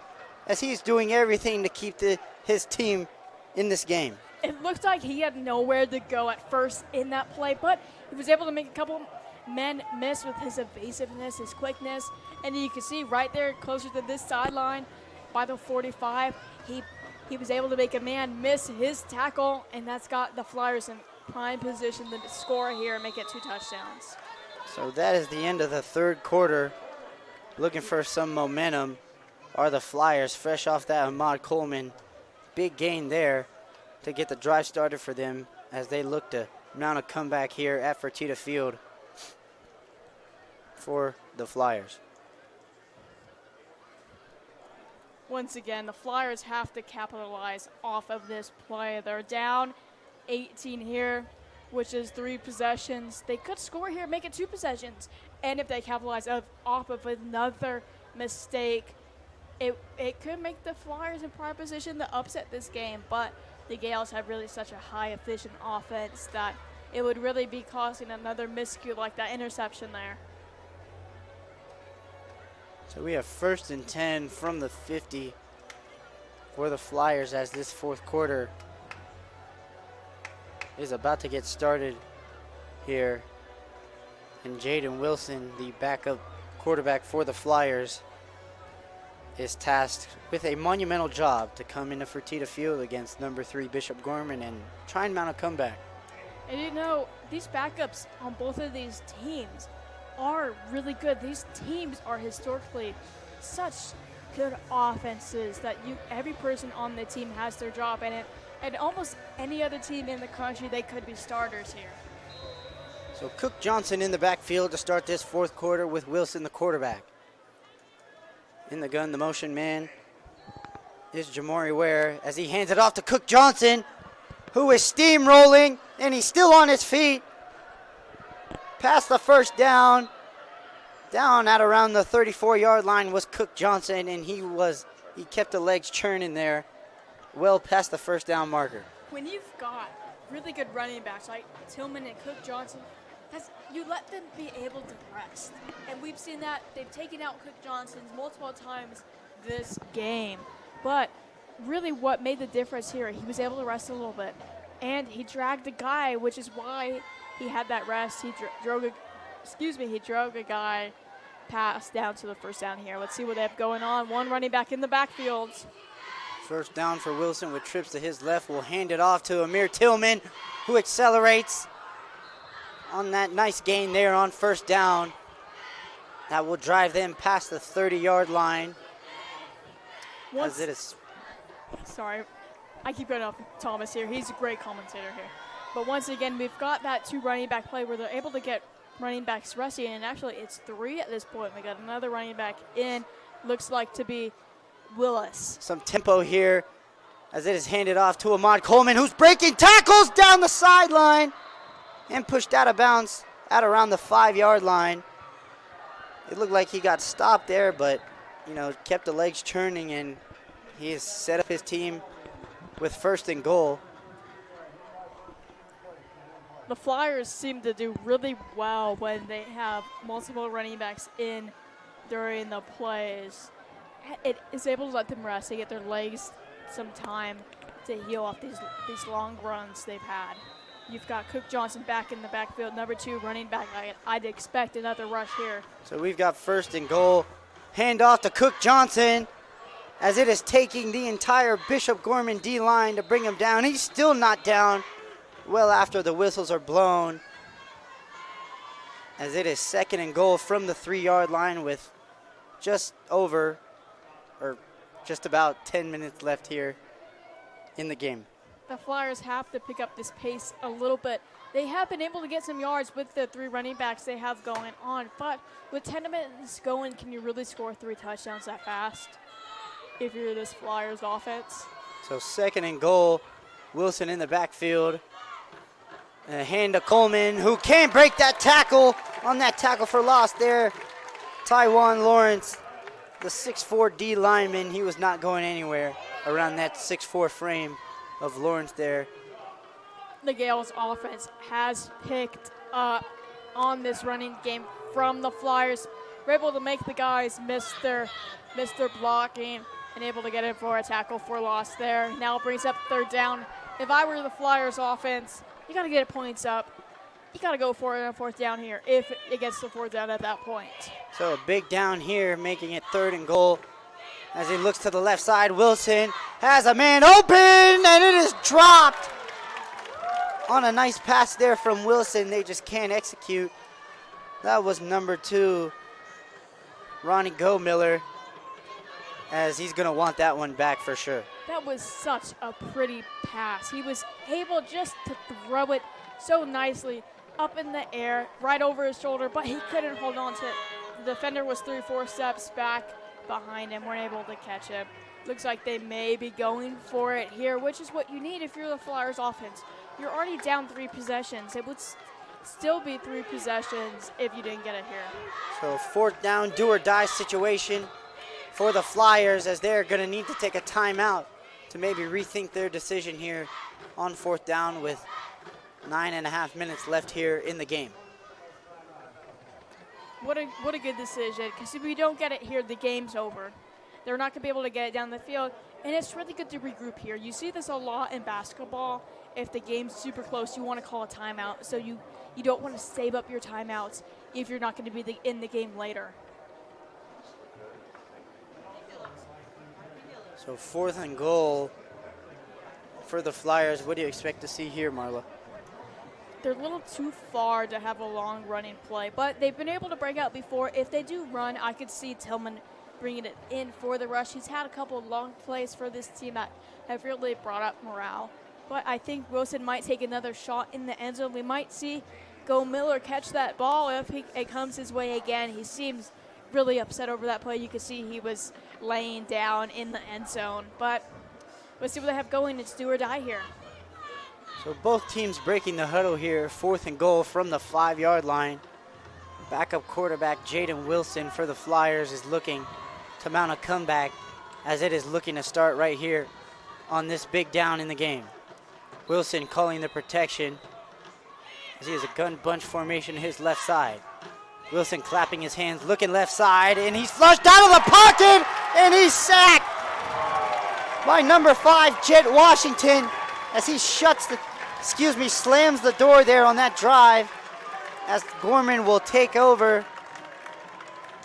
as he's doing everything to keep his team in this game.
It looked like he had nowhere to go at first in that play, but he was able to make a couple men miss with his evasiveness, his quickness, and you can see right there closer to this sideline by the 45, he was able to make a man miss his tackle, and that's got the Flyers in prime position to score here and make it 2 touchdowns.
So that is the end of the third quarter. Looking for some momentum are the Flyers, fresh off that Ahmad Coleman. Big gain there to get the drive started for them as they look to mount a comeback here at Fertitta Field for the Flyers.
Once again, the Flyers have to capitalize off of this play. They're down 18 here, which is 3 possessions. They could score here, make it 2 possessions. And if they capitalize off of another mistake, it could make the Flyers in prime position to upset this game. But the Gales have really such a high efficient offense that it would really be causing another miscue like that interception there.
So we have 1st and 10 from the 50 for the Flyers as this fourth quarter is about to get started here. And Jaden Wilson, the backup quarterback for the Flyers, is tasked with a monumental job to come into Fertitta Field against number 3 Bishop Gorman and try and mount a comeback.
And you know, these backups on both of these teams are really good. These teams are historically such good offenses that every person on the team has their job in it. And almost any other team in the country, they could be starters here.
So Cook Johnson in the backfield to start this fourth quarter with Wilson, the quarterback. In the gun, the motion man is Jamori Ware as he hands it off to Cook Johnson, who is steamrolling, and he's still on his feet. Past the first down. Down at around the 34-yard line was Cook Johnson, and he kept the legs churning there well past the first down marker.
When you've got really good running backs like Tillman and Cook Johnson, you let them be able to rest. And we've seen that. They've taken out Cook Johnson multiple times this game. But really what made the difference here, he was able to rest a little bit. And he dragged the guy, which is why he had that rest. He drove a guy pass down to the first down here. Let's see what they have going on. One running back in the backfield.
First down for Wilson with trips to his left. Will hand it off to Amir Tillman, who accelerates on that nice gain there on first down. That will drive them past the 30-yard line.
Sorry, I keep going off Thomas here. He's a great commentator here. But once again, we've got that 2 running back play where they're able to get running backs resting, and actually it's 3 at this point. We got another running back in, looks like to be Willis.
Some tempo here as it is handed off to Ahmad Coleman, who's breaking tackles down the sideline and pushed out of bounds at around the 5-yard line. It looked like he got stopped there, but kept the legs churning, and he has set up his team with 1st and goal.
The Flyers seem to do really well when they have multiple running backs in during the plays. It is able to let them rest. They get their legs some time to heal off these long runs they've had. You've got Cook Johnson back in the backfield, number 2 running back. I'd expect another rush here.
So we've got 1st and goal. Hand off to Cook Johnson as it is taking the entire Bishop Gorman D-line to bring him down. He's still not down well after the whistles are blown, as it is 2nd and goal from the 3-yard line with just about 10 minutes left here in the game.
The Flyers have to pick up this pace a little bit. They have been able to get some yards with the 3 running backs they have going on, but with 10 minutes going, can you really score 3 touchdowns that fast if you're this Flyers offense?
So 2nd and goal, Wilson in the backfield. And a hand to Coleman, who can't break that tackle on that tackle for loss there. Taiwan Lawrence, the 6'4" D lineman, he was not going anywhere around that 6'4" frame of Lawrence there.
The Gales offense has picked up on this running game from the Flyers. We're able to make the guys miss their blocking and able to get in for a tackle for loss there. Now brings up 3rd down. If I were the Flyers offense, you got to get points up. you got to go for it on 4th down here if it gets to 4th down at that point.
So a big down here, making it 3rd and goal. As he looks to the left side, Wilson has a man open, and it is dropped. On a nice pass there from Wilson, they just can't execute. That was number 2, Ronnie Gomiller, as he's going to want that one back for sure.
That was such a pretty pass. He was able just to throw it so nicely up in the air, right over his shoulder, but he couldn't hold on to it. The defender was 3-4 steps back behind him, weren't able to catch it. Looks like they may be going for it here, which is what you need if you're the Flyers offense. You're already down 3 possessions. It would still be 3 possessions if you didn't get it here.
So 4th down, do or die situation for the Flyers, as they're going to need to take a timeout to maybe rethink their decision here on 4th down with 9.5 minutes left here in the game.
What a good decision, because if we don't get it here, the game's over. They're not going to be able to get it down the field, and it's really good to regroup here. You see this a lot in basketball. If the game's super close, you want to call a timeout, so you don't want to save up your timeouts if you're not going to be in the game later.
So 4th and goal for the Flyers. What do you expect to see here, Marla?
They're a little too far to have a long running play, but they've been able to break out before. If they do run, I could see Tillman bringing it in for the rush. He's had a couple long plays for this team that have really brought up morale. But I think Wilson might take another shot in the end zone. We might see Miller catch that ball if it comes his way again. He seems really upset over that play. You could see he was laying down in the end zone. But let's see what they have going. It's do or die here.
So both teams breaking the huddle here. 4th and goal from the 5-yard line. Backup quarterback Jaden Wilson for the Flyers is looking to mount a comeback, as it is looking to start right here on this big down in the game. Wilson calling the protection as he has a gun bunch formation to his left side. Wilson clapping his hands, looking left side, and he's flushed out of the pocket, and he's sacked by number 5, Jet Washington, as he slams the door there on that drive, as Gorman will take over.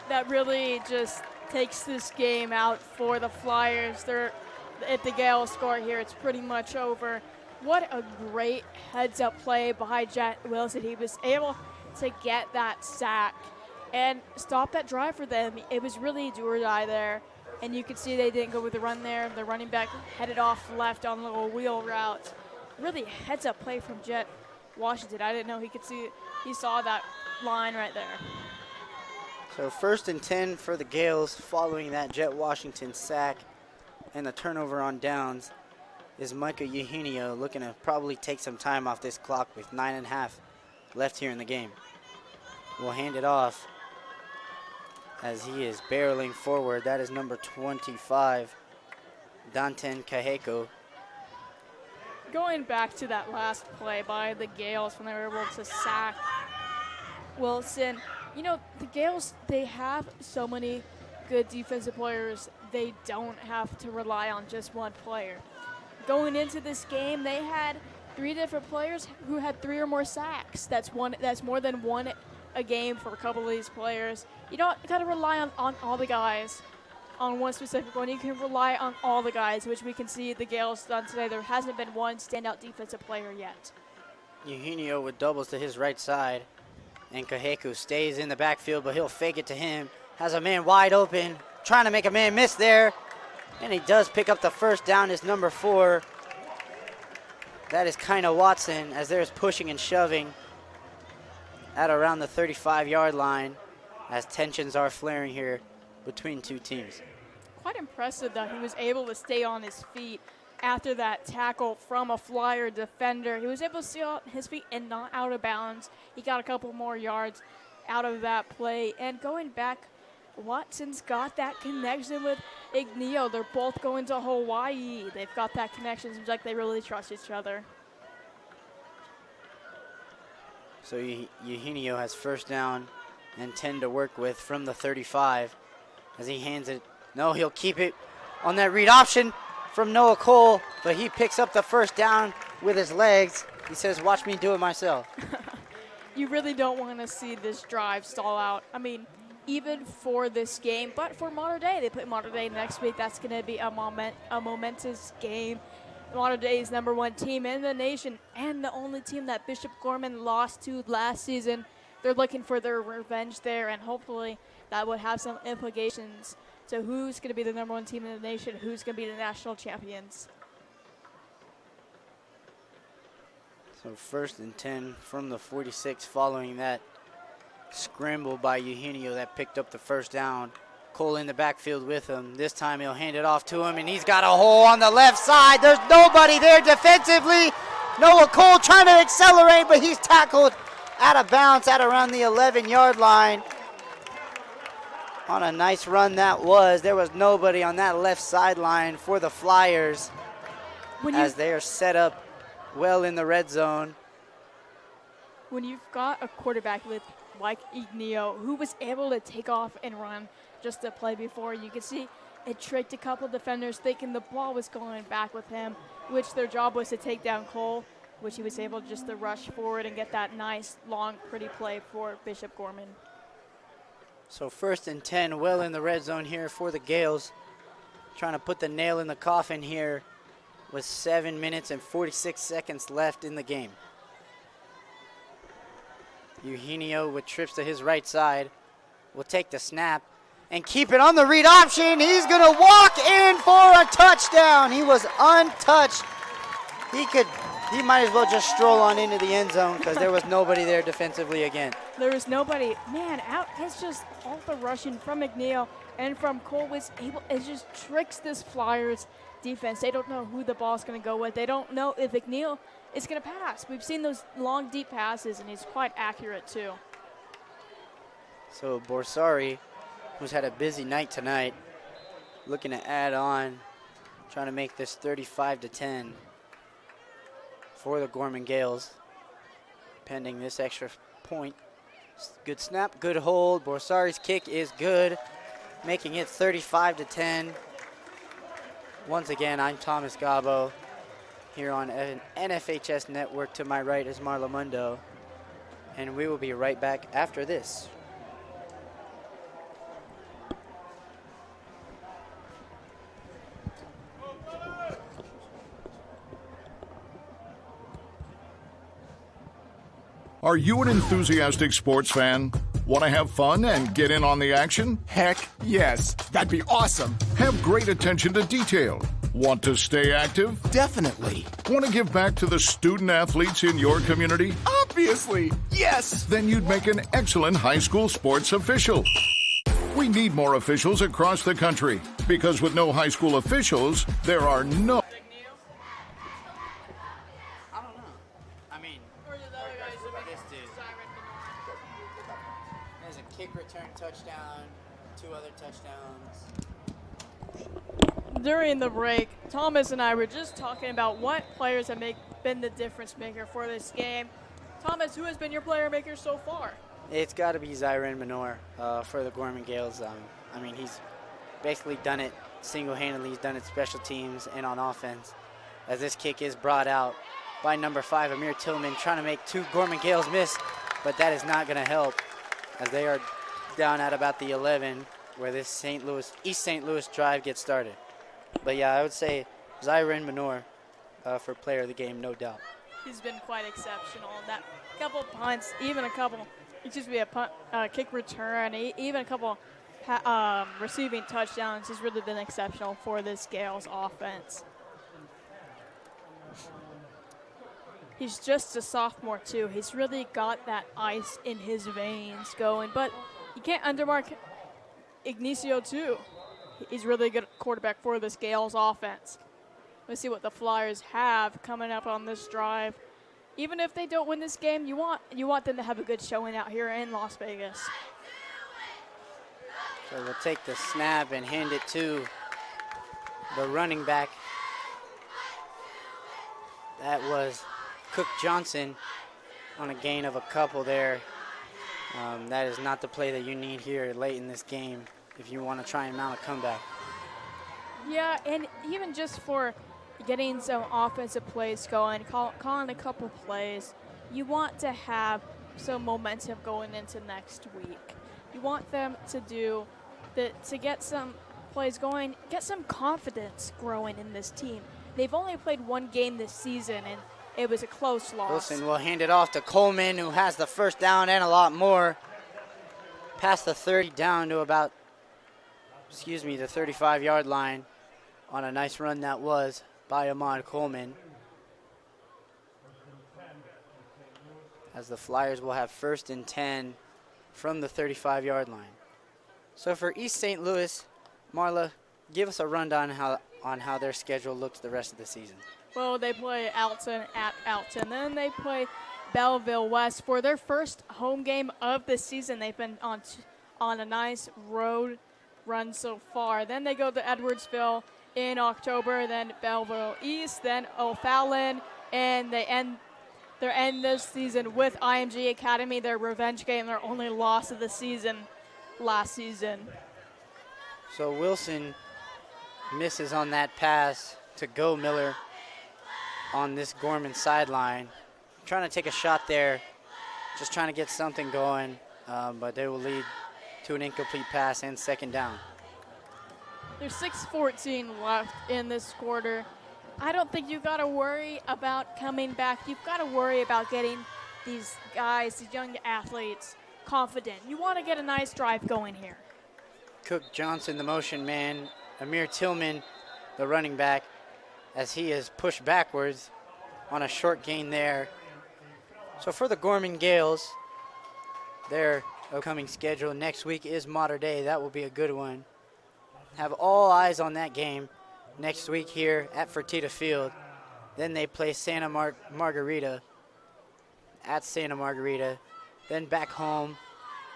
That really just takes this game out for the Flyers. If the Gales score here, it's pretty much over. What a great heads-up play by Jet Wilson. He was able to get that sack and stop that drive for them. It was really do or die there. And you could see they didn't go with the run there. The running back headed off left on a little wheel route. Really heads-up play from Jet Washington. I didn't know he saw that line right there.
So 1st and 10 for the Gales following that Jet Washington sack, and the turnover on downs is Micah Eugenio, looking to probably take some time off this clock with 9.5 left here in the game. We'll hand it off as he is barreling forward. That is number 25, Danten Kaheko.
Going back to that last play by the Gales when they were able to sack Wilson, you know, the Gales, they have so many good defensive players. They don't have to rely on just one player. Going into this game, they had 3 different players who had 3 or more sacks. That's more than one a game for a couple of these players. You don't got to rely on all the guys on one specific one. You can rely on all the guys, which we can see the Gales done today. There hasn't been one standout defensive player yet.
Eugenio with doubles to his right side, and Kaheko stays in the backfield, but he'll fake it to him. Has a man wide open, trying to make a man miss there, and he does pick up the 1st down. Is number 4. That is Kina Watson, as there's pushing and shoving at around the 35-yard line, as tensions are flaring here between 2 teams.
Quite impressive that he was able to stay on his feet after that tackle from a Flyer defender. He was able to stay on his feet and not out of bounds. He got a couple more yards out of that play. And going back, Watson's got that connection with Ignio. They're both going to Hawaii. They've got that connection. Seems like they really trust each other.
So Eugenio has 1st down and 10 to work with from the 35 as he hands it. No, he'll keep it on that read option from Noah Cole, but he picks up the 1st down with his legs. He says, watch me do it myself.
you really don't want to see this drive stall out. I mean, even for this game, but for Mater Dei, they play Mater Dei next week. That's going to be a momentous game. Mater Dei's #1 team in the nation and the only team that Bishop Gorman lost to last season. They're looking for their revenge there, and hopefully that would have some implications to who's going to be the #1 team in the nation, who's going to be the national champions.
So 1st and 10 from the 46 following that scramble by Eugenio that picked up the first down. Cole in the backfield with him. This time he'll hand it off to him, and he's got a hole on the left side. There's nobody there defensively. Noah Cole trying to accelerate, but he's tackled out of bounds at around the 11-yard line. On a nice run that was. There was nobody on that left sideline for the Flyers as they are set up well in the red zone.
When you've got a quarterback like Igneo, who was able to take off and run just a play before, you could see it tricked a couple defenders thinking the ball was going back with him, which their job was to take down Cole, which he was able just to rush forward and get that nice, long, pretty play for Bishop Gorman.
So 1st and 10, well in the red zone here for the Gales. Trying to put the nail in the coffin here with 7 minutes and 46 seconds left in the game. Eugenio with trips to his right side will take the snap and keep it on the read option. He's going to walk in for a touchdown. He was untouched. He might as well just stroll on into the end zone because there was nobody there defensively again.
There was nobody. Man, it's just all the rushing from Igneo and from Cole it just tricks this Flyers defense. They don't know who the ball's going to go with. They don't know if Igneo is going to pass. We've seen those long, deep passes, and he's quite accurate too.
So Borsari, who's had a busy night tonight, looking to add on, trying to make this 35-10 for the Gorman Gales, pending this extra point. Good snap, good hold. Borsari's kick is good, making it 35-10. Once again, I'm Thomas Gabo here on NFHS Network. To my right is Marla Mundo, and we will be right back after this.
Are you an enthusiastic sports fan? Want to have fun and get in on the action?
Heck yes, that'd be awesome.
Have great attention to detail. Want to stay active?
Definitely.
Want to give back to the student athletes in your community?
Obviously, yes.
Then you'd make an excellent high school sports official. We need more officials across the country because with no high school officials, there are no...
There's a kick return touchdown, 2 other touchdowns.
During the break, Thomas and I were just talking about what players have been the difference maker for this game. Thomas, who has been your player maker so far?
It's got to be Zyron Minor for the Gorman Gales. I mean, he's basically done it single-handedly. He's done it special teams and on offense. As this kick is brought out by number 5, Amir Tillman, trying to make 2 Gorman Gales miss, but that is not going to help as they are down at about the 11 where this East St. Louis drive gets started. But yeah, I would say Zyron Minor for player of the game, no doubt.
He's been quite exceptional. That couple punts, even a couple, a punt, kick return, even a couple receiving touchdowns has really been exceptional for this Gales offense. He's just a sophomore too. He's really got that ice in his veins going, but you can't undermark Ignacio too. He's really good quarterback for this Gales offense. Let's see what the Flyers have coming up on this drive. Even if they don't win this game, you want them to have a good showing out here in Las Vegas.
So we'll take the snap and hand it to the running back. That was Cook Johnson on a gain of a couple there. That is not the play that you need here late in this game if you want to try and mount a comeback.
Yeah, and even just for getting some offensive plays going, calling a couple plays, you want to have some momentum going into next week. You want them to get some plays going, get some confidence growing in this team. They've only played one game this season, and it was a close loss.
Wilson will hand it off to Coleman, who has the first down and a lot more. Past the 30 down to about, the 35-yard line on a nice run that was by Ahmad Coleman. As the Flyers will have 1st and 10 from the 35-yard line. So for East St. Louis, Marla, give us a rundown on how their schedule looks the rest of the season.
Well, they play Alton at Alton. Then they play Belleville West for their first home game of the season. They've been on a nice road run so far. Then they go to Edwardsville in October, then Belleville East, then O'Fallon, and they end this season with IMG Academy, their revenge game, their only loss of the season last season.
So Wilson misses on that pass to Go Miller on this Gorman sideline. Trying to take a shot there, just trying to get something going, but they will lead to an incomplete pass and 2nd down.
There's 6:14 left in this quarter. I don't think you've got to worry about coming back. You've got to worry about getting these guys, these young athletes, confident. You want to get a nice drive going here.
Cook Johnson, the motion man. Amir Tillman, the running back, as he is pushed backwards on a short gain there. So for the Gorman Gales, their upcoming schedule next week is Mater Dei. That will be a good one. Have all eyes on that game next week here at Fertitta Field. Then they play Santa Margarita at Santa Margarita. Then back home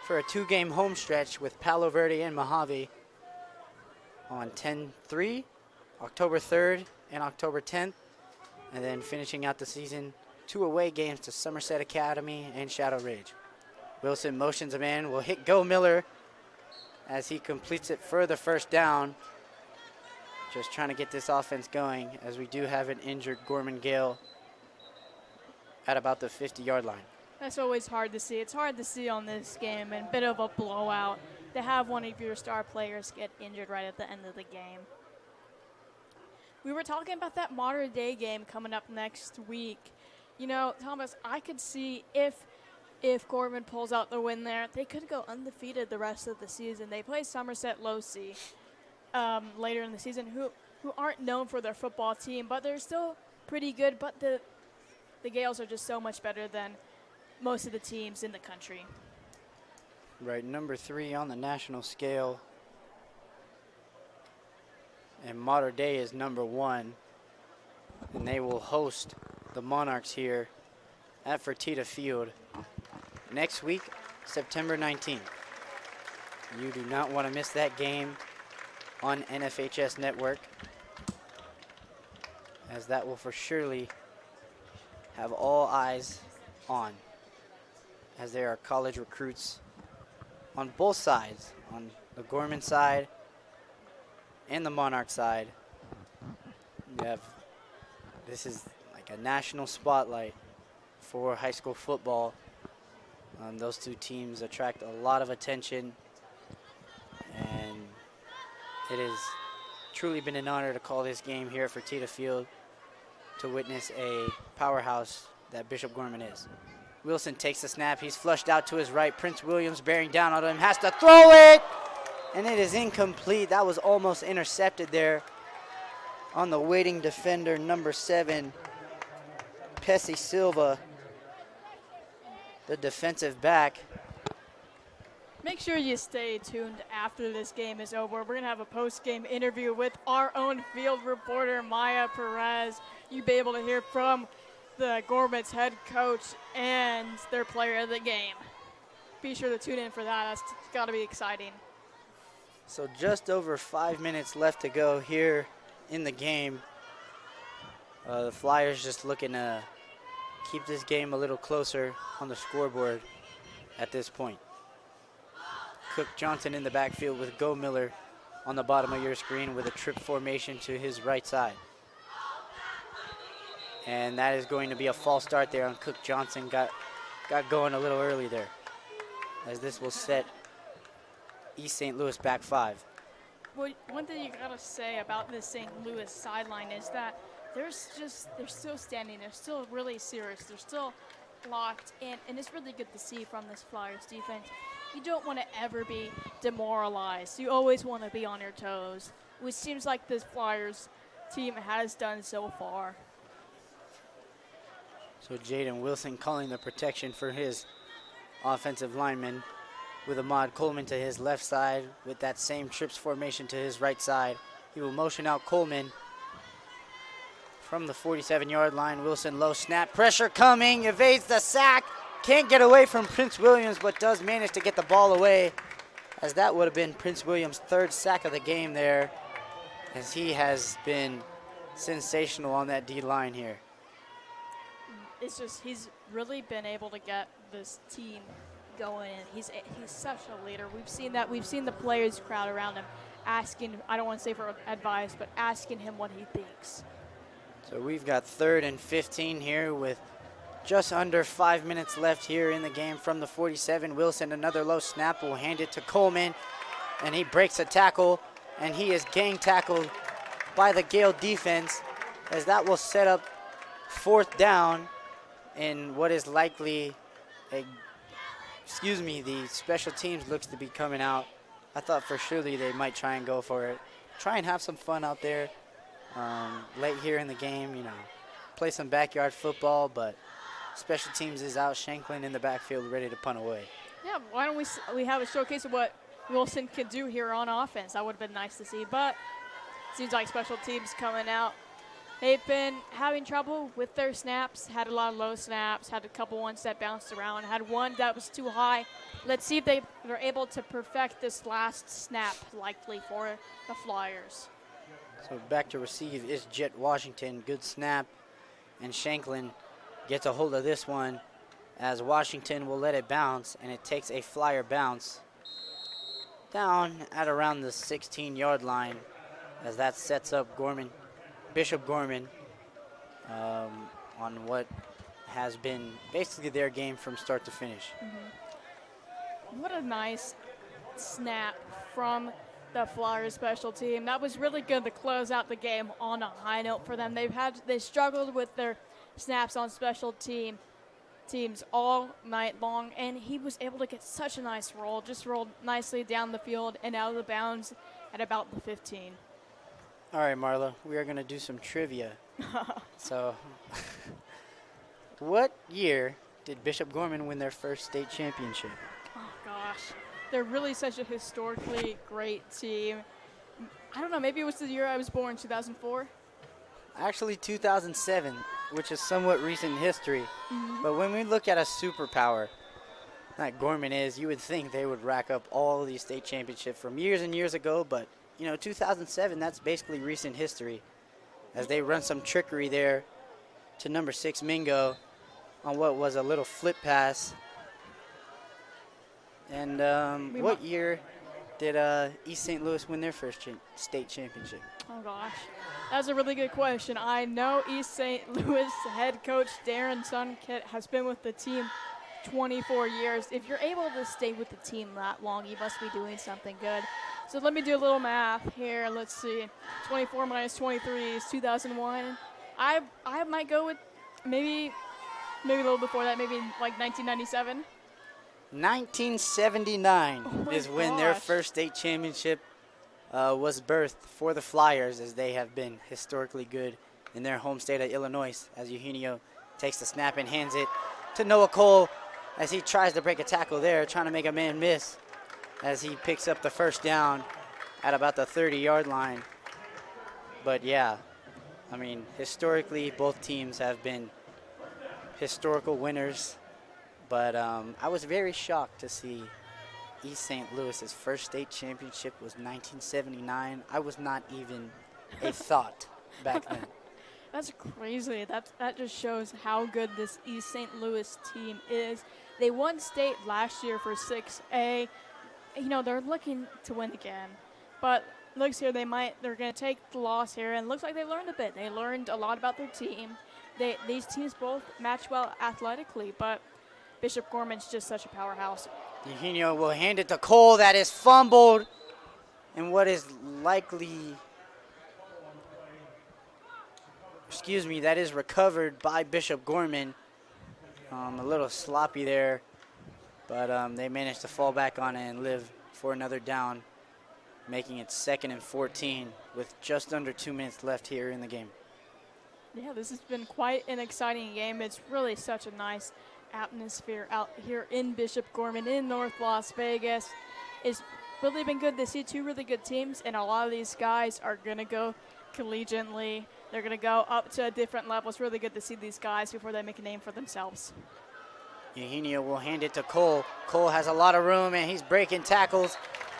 for a 2-game home stretch with Palo Verde and Mojave on 10-3, October 3rd and October 10th. And then finishing out the season, 2 away games to Somerset Academy and Shadow Ridge. Wilson motions him in, will hit Go Miller as he completes it for the 1st down. Just trying to get this offense going, as we do have an injured Gorman Gale at about the 50-yard line.
That's always hard to see. It's hard to see on this game, and a bit of a blowout to have one of your star players get injured right at the end of the game. We were talking about that Mater Dei game coming up next week. You know, Thomas, I could see if Gorman pulls out the win there, they could go undefeated the rest of the season. They play Somerset Losi later in the season, who aren't known for their football team, but they're still pretty good. But the Gales are just so much better than most of the teams in the country.
Right, number 3 on the national scale. And Mater Dei is number 1. And they will host the Monarchs here at Fertitta Field next week, September 19th. You do not want to miss that game on NFHS Network, as that will for surely have all eyes on, as there are college recruits on both sides, on the Gorman side and the Monarch side. This is like a national spotlight for high school football. Those 2 teams attract a lot of attention, and it has truly been an honor to call this game here at Fertitta Field, to witness a powerhouse that Bishop Gorman is. Wilson takes the snap. He's flushed out to his right. Prince Williams bearing down on him, has to throw it, and it is incomplete. That was almost intercepted there on the waiting defender, number 7, Pessy Silva, the defensive back.
Make sure you stay tuned after this game is over. We're going to have a post-game interview with our own field reporter, Maya Perez. You'll be able to hear from the Gorman's head coach and their player of the game. Be sure to tune in for that. That's got to be exciting.
So just over 5 minutes left to go here in the game. The Flyers just looking to keep this game a little closer on the scoreboard at this point. Cook Johnson in the backfield with Go Miller on the bottom of your screen with a trip formation to his right side. And that is going to be a false start there on Cook Johnson. Got got going a little early there, as this will set East St. Louis back 5.
Well, one thing you gotta say about this St. Louis sideline is that they're still standing. They're still really serious. They're still locked in, and it's really good to see from this Flyers defense. You don't want to ever be demoralized. You always want to be on your toes, which seems like this Flyers team has done so far.
So Jaden Wilson calling the protection for his offensive lineman, with Ahmad Coleman to his left side with that same trips formation to his right side. He will motion out Coleman from the 47-yard line. Wilson low snap, pressure coming, evades the sack, can't get away from Prince Williams, but does manage to get the ball away, as that would have been Prince Williams' 3rd sack of the game there, as he has been sensational on that D-line here.
It's just he's really been able to get this team going. He's such a leader. We've seen that. We've seen the players crowd around him, asking, I don't want to say for advice, but asking him what he thinks.
So we've got 3rd and 15 here with just under 5 minutes left here in the game from the 47. Wilson, another low snap, will hand it to Coleman, and he breaks a tackle, and he is gang tackled by the Gale defense, as that will set up 4th down in what is likely the special teams looks to be coming out. I thought for surely they might try and go for it. Try and have some fun out there late here in the game, play some backyard football, but special teams is out, Shanklin in the backfield ready to punt away.
Yeah, why don't we have a showcase of what Wilson can do here on offense? That would have been nice to see, but seems like special teams coming out. They've been having trouble with their snaps, had a lot of low snaps, had a couple ones that bounced around, had one that was too high. Let's see if they're able to perfect this last snap, likely for the Flyers.
So back to receive is Jet Washington. Good snap, and Shanklin gets a hold of this one, as Washington will let it bounce, and it takes a Flyer bounce down at around the 16-yard line, as that sets up Bishop Gorman on what has been basically their game from start to finish.
What a nice snap from the Flyers special team. That was really good to close out the game on a high note for them. They struggled with their snaps on special teams all night long, and he was able to get such a nice roll, just rolled nicely down the field and out of the bounds at about the 15.
All right, Marla, we are going to do some trivia. So, what year did Bishop Gorman win their first state championship?
Oh, gosh. They're really such a historically great team. I don't know, maybe it was the year I was born, 2004?
Actually, 2007, which is somewhat recent history. But when we look at a superpower like Gorman is, you would think they would rack up all these state championships from years and years ago, but 2007, that's basically recent history, as they run some trickery there to number 6 Mingo on what was a little flip pass. And what year did East St. Louis win their first state championship?
Oh, gosh. That's a really good question. I know East St. Louis head coach Darren Sunkett has been with the team 24 years. If you're able to stay with the team that long, you must be doing something good. So let me do a little math here. Let's see. 24 minus 23 is 2001. I might go with maybe a little before that, maybe like 1997.
1979 is when their
gosh.
first state championship was birthed for the Flyers, as they have been historically good in their home state of Illinois, as Eugenio takes the snap and hands it to Noah Cole, as he tries to break a tackle there, trying to make a man miss, as he picks up the first down at about the 30-yard line. But yeah, I mean, historically, both teams have been historical winners. But I was very shocked to see East St. Louis's first state championship was 1979. I was not even a thought back then.
That's crazy. That just shows how good this East St. Louis team is. They won state last year for 6A. They're looking to win again. But looks here, they're going to take the loss here, and looks like they learned a bit. They learned a lot about their team. These teams both match well athletically, but Bishop Gorman's just such a powerhouse.
Eugenio will hand it to Cole. That is fumbled. And what is likely, that is recovered by Bishop Gorman. A little sloppy there, but they managed to fall back on it and live for another down, making it 2nd and 14 with just under 2 minutes left here in the game.
Yeah, this has been quite an exciting game. It's really such a nice atmosphere out here in Bishop Gorman in North Las Vegas. It's really been good to see two really good teams, and a lot of these guys are going to go collegiately. They're going to go up to a different level. It's really good to see these guys before they make a name for themselves.
Eugenio will hand it to Cole. Cole has a lot of room, and he's breaking tackles,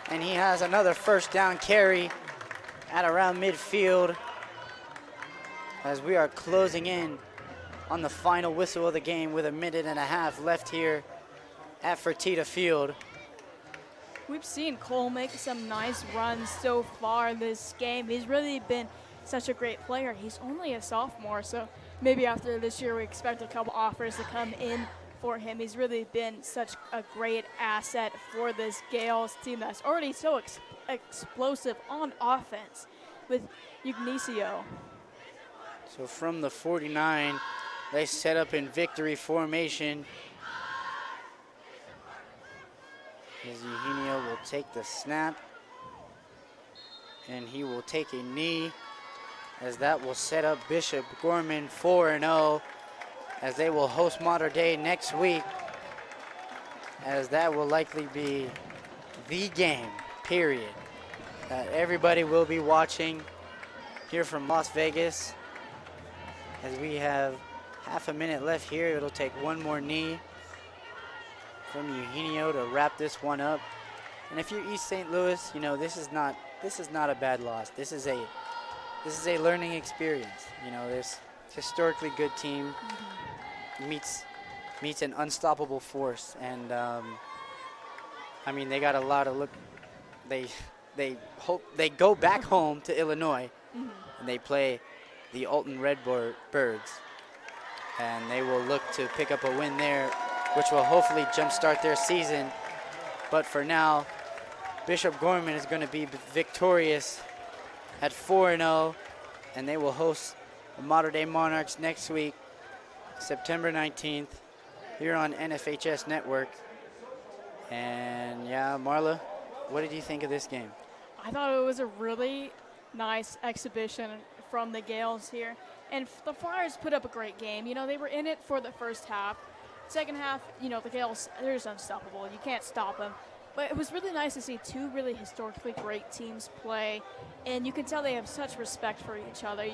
and he has another first down carry at around midfield as we are closing in on the final whistle of the game with 1.5 minutes left here at Fertitta Field.
We've seen Cole make some nice runs so far this game. He's really been such a great player. He's only a sophomore, so maybe after this year we expect a couple offers to come in for him. He's really been such a great asset for this Gales team that's already so explosive on offense with Ignacio.
So from the 49, they set up in victory formation. As Eugenio will take the snap, and he will take a knee, as that will set up Bishop Gorman 4-0, as they will host Mater Dei next week, as that will likely be the game, period, that everybody will be watching here from Las Vegas. As we have half a minute left here, it'll take one more knee from Eugenio to wrap this one up. And if you're East St. Louis, you know, this is not a bad loss. This is a learning experience. You know, this historically good team meets an unstoppable force, and I mean, they got a lot of look. They go back home to Illinois, and they play the Alton Redbirds, and they will look to pick up a win there, which will hopefully jumpstart their season. But for now, Bishop Gorman is going to be victorious at 4-0, and they will host the Mater Dei Monarchs next week, September 19th, here on NFHS Network. And yeah, Marla, what did you think of this game?
I thought it was a really nice exhibition from the Gales here. And the Flyers put up a great game. You know, they were in it for the first half. Second half, you know, the Gales, they're just unstoppable. You can't stop them. But it was really nice to see two really historically great teams play. And you can tell they have such respect for each other.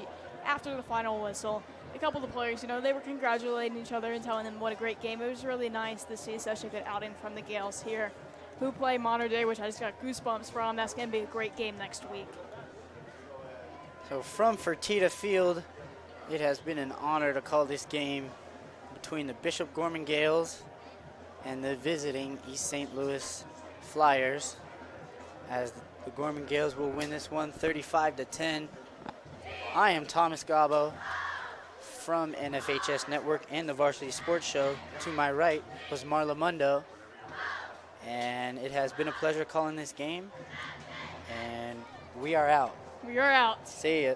After the final whistle, a couple of the players, you know, they were congratulating each other and telling them what a great game. It was really nice to see such a good outing from the Gales here, who play Mater Dei, which I just got goosebumps from. That's going to be a great game next week.
So from Fertitta Field, it has been an honor to call this game between the Bishop Gorman Gales and the visiting East St. Louis Flyers, as the Gorman Gales will win this one 35-10. I am Thomas Gabo from NFHS Network and the Varsity Sports Show. To my right was Marla Mundo, and it has been a pleasure calling this game, and we are out.
We are out.
See ya.